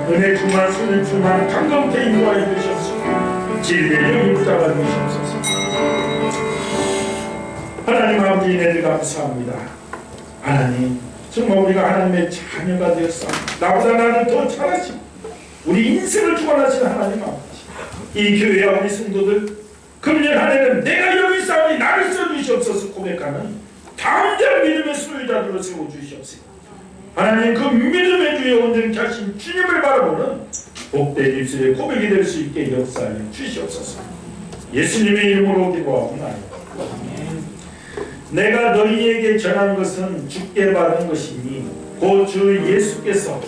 은혜 충만 수능 충만 강건케 인도하여 주시옵소서. 진리의 영이 붙잡아 주시옵소서. 하나님 아버지 은혜를 감사합니다. 하나님 정말 우리가 하나님의 자녀가 되었사옵니다. 나보다 나를 더 잘하시고 우리 인생을 주관하시는 하나님 아버지, 이 교회와 우리 성도들 금년 한 해는 내가 여기 있사오니 나를 써주시옵소서 고백하는 담대한 믿음의 소유자들로 세워주시옵소서. 하나님 그 믿음의 주에 온전히 하신 주님을 바라보는 복된 입술의 고백이 될 수 있게 역사하여 주시옵소서. 예수님의 이름으로 기도하옵나이다. 내가 너희에게 전한 것은 주께 받은 것이니 곧 주 예수께서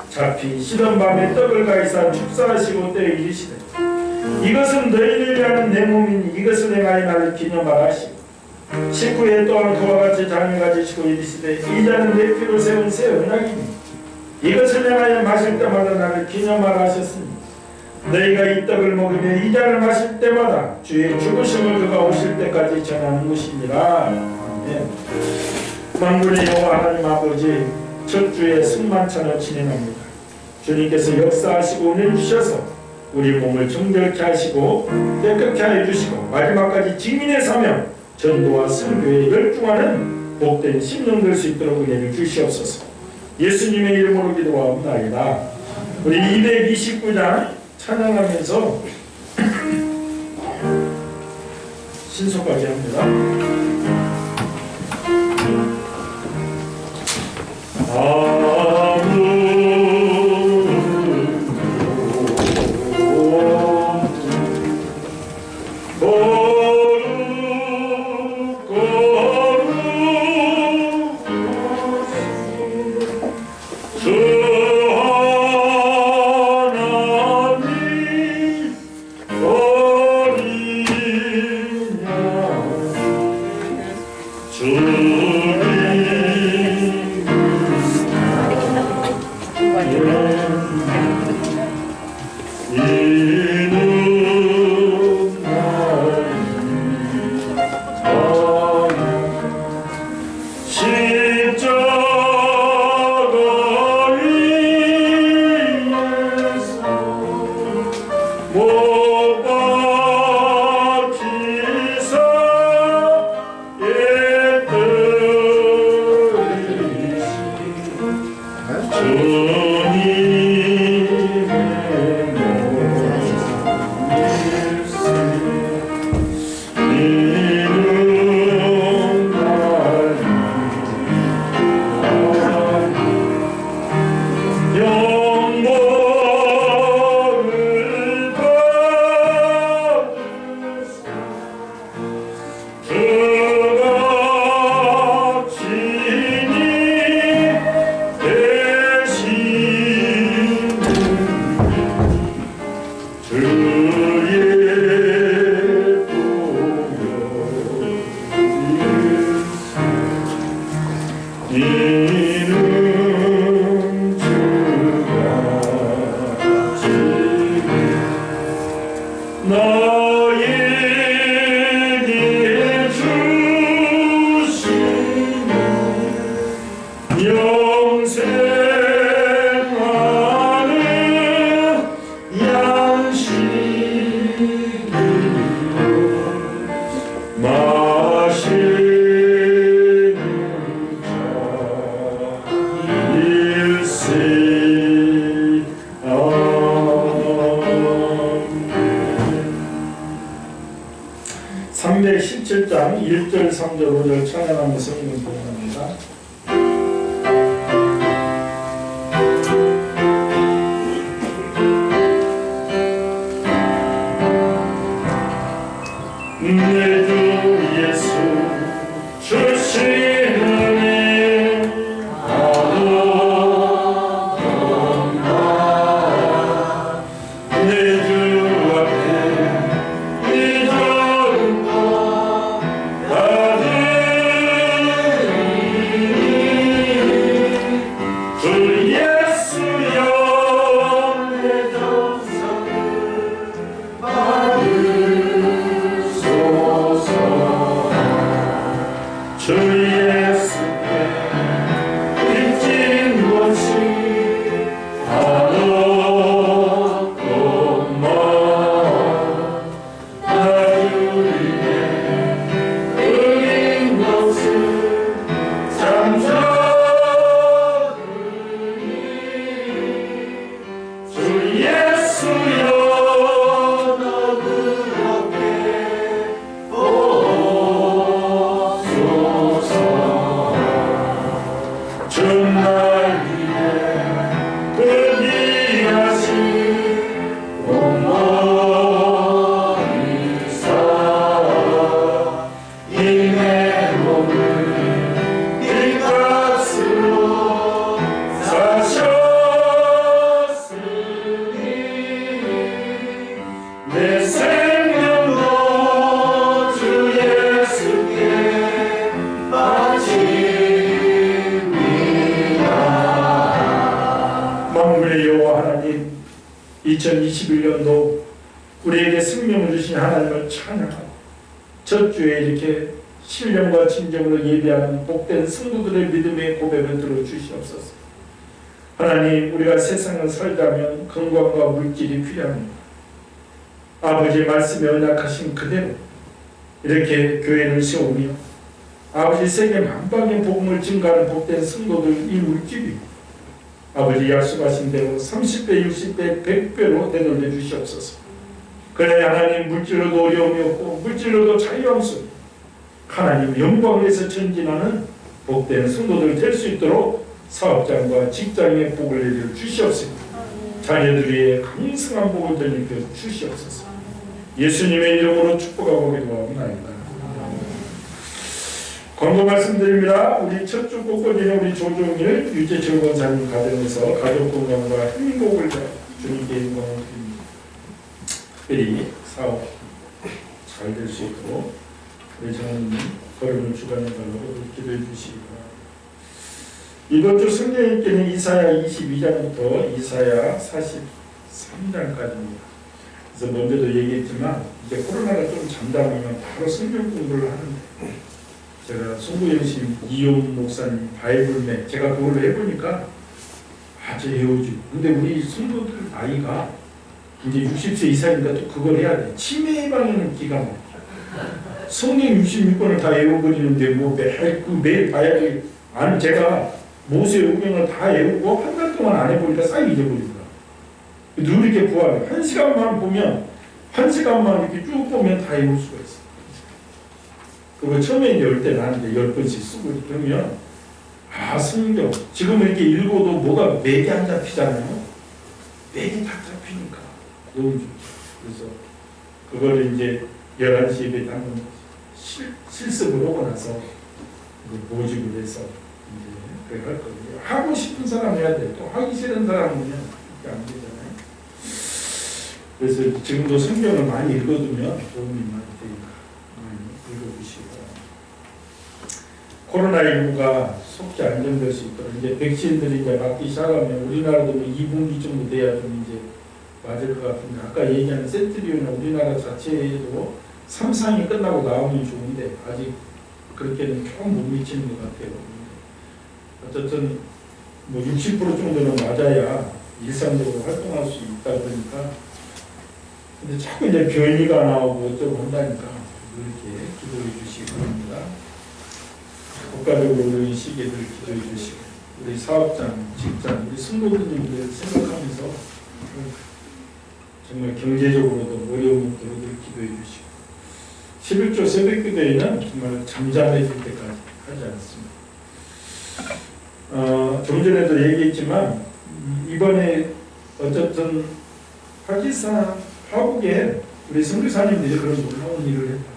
잡힌 시던 밤에 떡을 가이사 축사하시고 때에 이르시되 이것은 너희를 위하는 내 몸이니 이것을 행하여 나를 기념하라 하시고 19회 또한 그와 같이 잔을 가지시고 이르시되 이 잔은 내 피로 세운 새 언약이니 이것을 행하여 마실 때마다 나를 기념하라 하셨으니 너희가 이 떡을 먹으며 이 잔을 마실 때마다 주의 죽으심을 그가 오실 때까지 전하는 것이니라. 아멘. 만군의 여호와 하나님 아버지, 첫 주에 승만찬을 진행합니다. 주님께서 역사하시고 은혜 주셔서 우리 몸을 정결케 하시고 깨끗게 하여 주시고 마지막까지 증인의 사명 전도와 선교에 열중하는 복된 심령 될 수 있도록 은혜를 주시옵소서. 예수님의 이름으로 기도하옵나이다. 우리 229장 찬양하면서 신속하게 합니다. 317장 1절 3절 5절 찬양하면서 봉헌합니다. 내 주 예수 주시는 만군의 여호와 하나님, 2021년도 우리에게 생명을 주신 하나님을 찬양하고 첫 주에 이렇게 신령과 진정으로 예배하는 복된 성도들의 믿음의 고백을 들어주시옵소서. 하나님, 우리가 세상을 살자면 건강과 물질이 필요합니다. 아버지의 말씀에 언약하신 그대로 이렇게 교회를 세우며 아버지 세계 만방의 복음을 증가하는 복된 성도들 이 물질이 아버지 약속하신 대로 30배, 60배, 100배로 되돌려 주시옵소서. 그래 하나님, 물질로도 어려움이 없고 물질로도 자유함 속에 하나님 영광에서 전진하는 복된 성도들 될 수 있도록 사업장과 직장의 복을 내려 주시옵소서. 자녀들 위해 강성한 복을 들리게 주시옵소서. 예수님의 이름으로 축복하고 기도하옵나이다. 광고 말씀드립니다. 우리 첫 주 꽃꽂이는 우리 조종일 유재철 권사님 가정에서 가족 건강과 행복을 주님께 영광을 드립니다. 특별히 사업 잘 될 수 있도록 우리 장로님 걸음을 주관해달라고 기도해 주시기 바랍니다. 이번 주 성경 읽기는 이사야 22장부터 이사야 43장까지입니다. 그래서 먼저도 얘기했지만 이제 코로나가 좀 잠잠하면 바로 성경 공부를 하는데 제가 송구영신 이용 목사님 바이블맥 제가 그걸로 해보니까 아주 애우지. 근데 우리 성도들 나이가 이제 60세 이상이니까 또 그걸 해야 돼. 치매 예방에는 기가 막혀. 성경 66권을 다 외워버리는데 뭐 매일 봐야 돼. 아니 제가 모세 오경을 다 외우고 한 달 동안 안 해보니까 싹 잊어버리더라. 늘 이렇게 보아요. 한 시간만 보면 한 시간만 이렇게 쭉 보면 다 외울 수가 있어. 그거 처음에 이제 열 때 나는데 10번씩 쓰고 그러면 아 성경 지금 이렇게 읽어도 뭐가 맥이 안 잡히잖아요. 맥이 다 잡히니까 너무 좋죠. 그래서 그거를 이제 11시 예배 때 한번 실습을 하고 나서 모집을 해서 이제 그렇게 할 거예요. 하고 싶은 사람 해야 돼. 또 하기 싫은 사람은 그냥 안 되잖아요. 그래서 지금도 성경을 많이 읽어두면 도움이 많이 되니까 많이 읽어주시기 바랍니다. 코로나19가 속히 안정될 수 있도록 이제 백신들이 이제 맞기 시작하면 우리나라도 뭐 2분기 정도 돼야 좀 이제 맞을 것 같은데 아까 얘기한 센트리온은 우리나라 자체에도 3상이 끝나고 나오면 좋은데 아직 그렇게는 조금 못 미치는 것 같아요. 어쨌든 뭐 60% 정도는 맞아야 일상적으로 활동할 수 있다 그러니까 근데 자꾸 이제 변이가 나오고 어쩌고 한다니까 이렇게 기도해 주시기 바랍니다. 국가적으로 이런 시기를 기도해 주시고 우리 사업장, 직장, 우리 승무원님들 생각하면서 정말 경제적으로도 어려움이 없도록 기도해 주시고 11조 새벽기도에는 정말 잠잠해질 때까지 하지 않습니다. 좀 전에도 얘기했지만 이번에 어쨌든 파키스탄 화국에 우리 선교사님들이 그런 놀라운 일을 했다.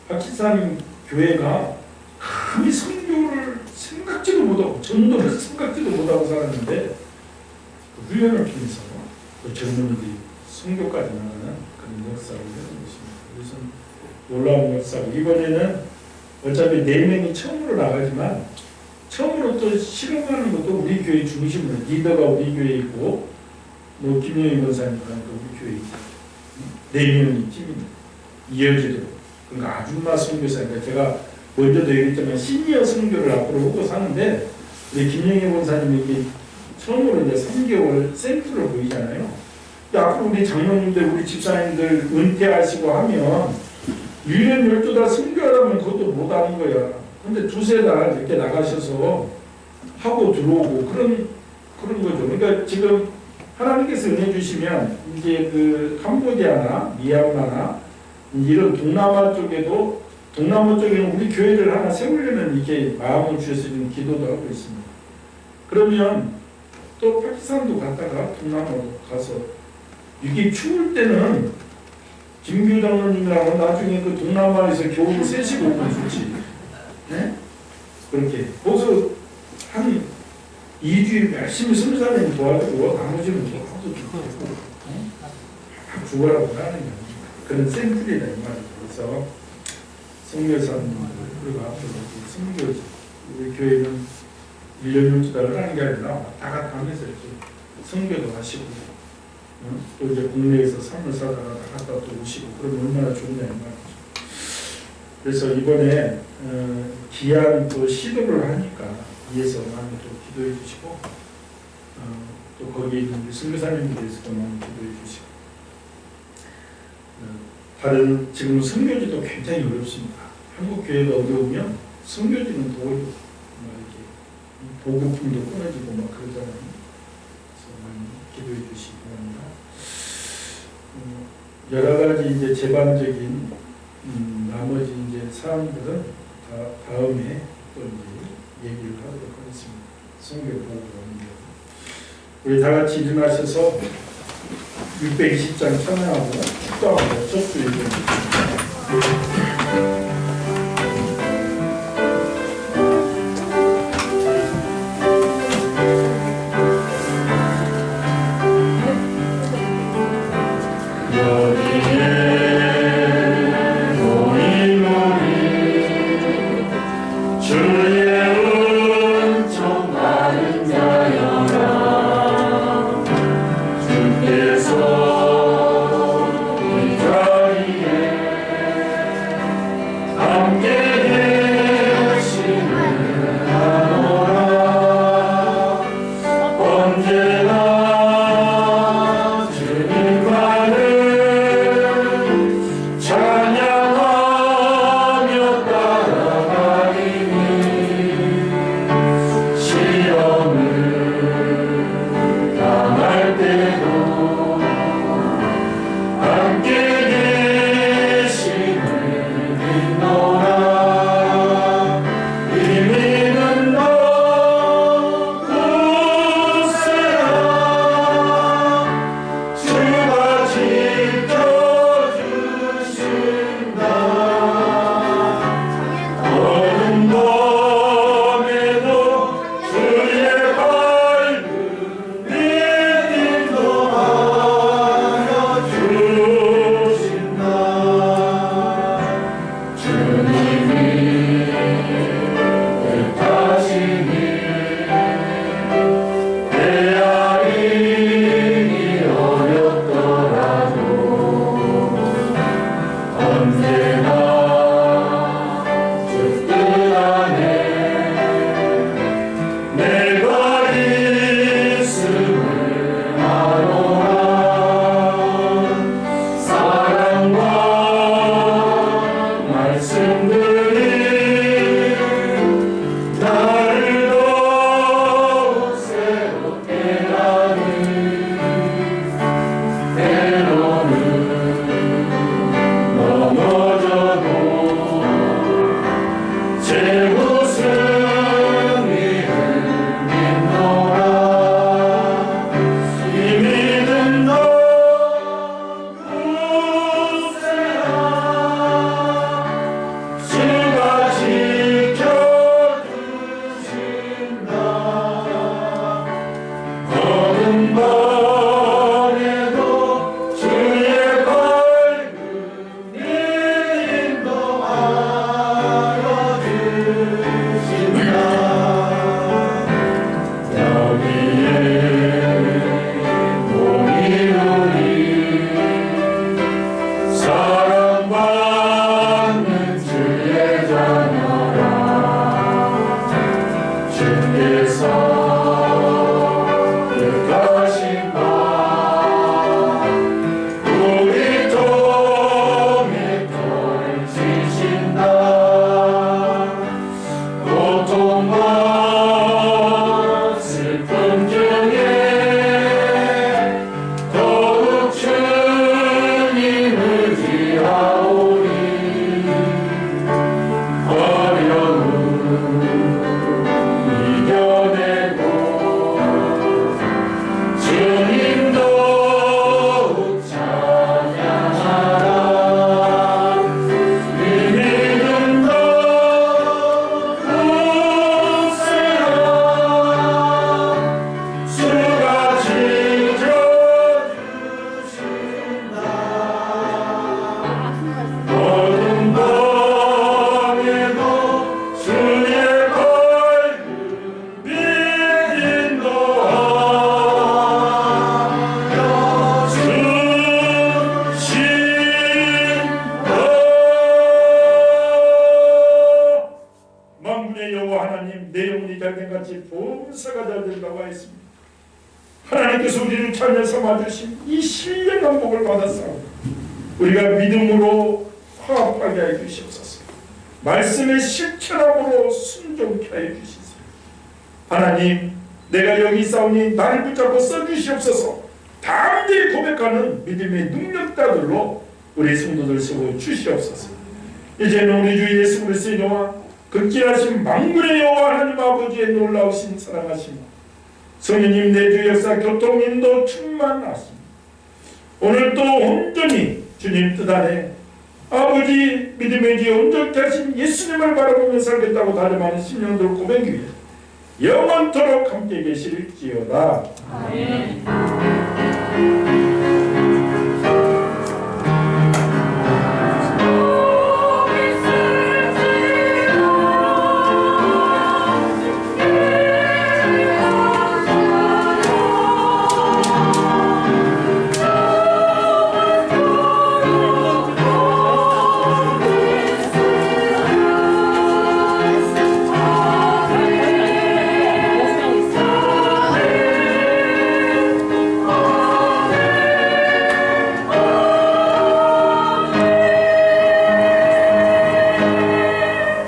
파키스탄 교회가 감히 선교를 생각지도 못하고 전도를 생각지도 못하고 살았는데 그 훈련을 통해서 그 젊은이들이 선교까지 나가는 그런 역사를 하는 것입니다. 그래서 놀라운 역사고 이번에는 어차피 4명이 처음으로 나가지만 처음으로 또 실험하는 것도 우리 교회 중심으로 리더가 우리 교회에 있고 뭐 김영희 권사님과 우리 교회에 있고 4명이 팀입니다. 이어지도록 그러니까 아줌마 선교사니까 제가 먼저도 얘기했지만 시니어 선교를 앞으로 하고 사는데 우리 김영희 권사님이 처음으로 이제 3개월 샘플을 보이잖아요. 앞으로 우리 장로님들 우리 집사님들 은퇴하시고 하면 1년 12달 선교하려면 그것도 못하는 거야. 근데 2-3달 이렇게 나가셔서 하고 들어오고 그런 거죠. 그러니까 지금 하나님께서 은혜 주시면 이제 그 캄보디아나 미얀마나 이런 동남아 쪽에는 우리 교회를 하나 세우려는 이렇게 마음을 주셔서 지금 기도도 하고 있습니다. 그러면 또 파키스탄도 갔다가 동남아로 가서 이게 추울 때는 김규 장로님이랑 나중에 그 동남아에서 겨울 3시 5분 좋지. 네? 그렇게 거기서 한 2주일 열심히 선교사님 도와주고 나머지는 저도 죽고 죽어라고 하는 게 아닙니다. 그런 샘플이다 이 말이죠. 그래서 선교사님들 그리고 앞으로 선교지 우리 교회는 1년 12달을 하는 게 아니라 왔다 갔다 하면서 이렇게 선교도 하시고 또 이제 국내에서 삶을 살다가 갔다 또 오시고 그러면 얼마나 좋냐 이 말이죠. 그래서 이번에 귀한 또 시도를 하니까 위에서 많이 또 기도해 주시고 또 거기에 있는 우리 선교사님들에서도 많이 기도해 주시고 다른 지금 선교지도 굉장히 어렵습니다. 한국 교회가 어려우면 선교지는 더 어렵고 이렇게 보급품도 끊어지고 막 그러잖아요. 그래서 많이 기도해 주시기 바랍니다. 여러 가지 이제 제반적인 나머지 이제 사항들은 다음에 또 이제 얘기를 하도록 하겠습니다. 성경 보고 가는데 우리 다 같이 일어나셔서 620장 찬양하고 축도하고 첫주 읽어주십니다. 같이 보험사가 잘 된다고 했습니다. 하나님께서 우리를 자녀 삼아주신 이 신령한 복을 받았사오니 우리가 믿음으로 화합하게 해 주시옵소서. 말씀의 실천함으로 순종케 해 주시옵소서. 하나님, 내가 여기 있사오니 나를 붙잡고 써주시옵소서. 담대히 고백하는 믿음의 능력자들로 우리 성도들 세워 주시옵소서. 이제는 우리 주 예수 그리스도의 영화 극진하신 만군의 여호와 하나님 아버지의 놀라우신 사랑하심, 성령님 내주 역사 교통인도 충만하십니다. 오늘 또 온전히 주님 뜻 안에 아버지 믿음의 길 온전케 하신 예수님을 바라보며 살겠다고 다짐하는 심령들 고백 위에 영원토록 함께 계실지어다. 아멘.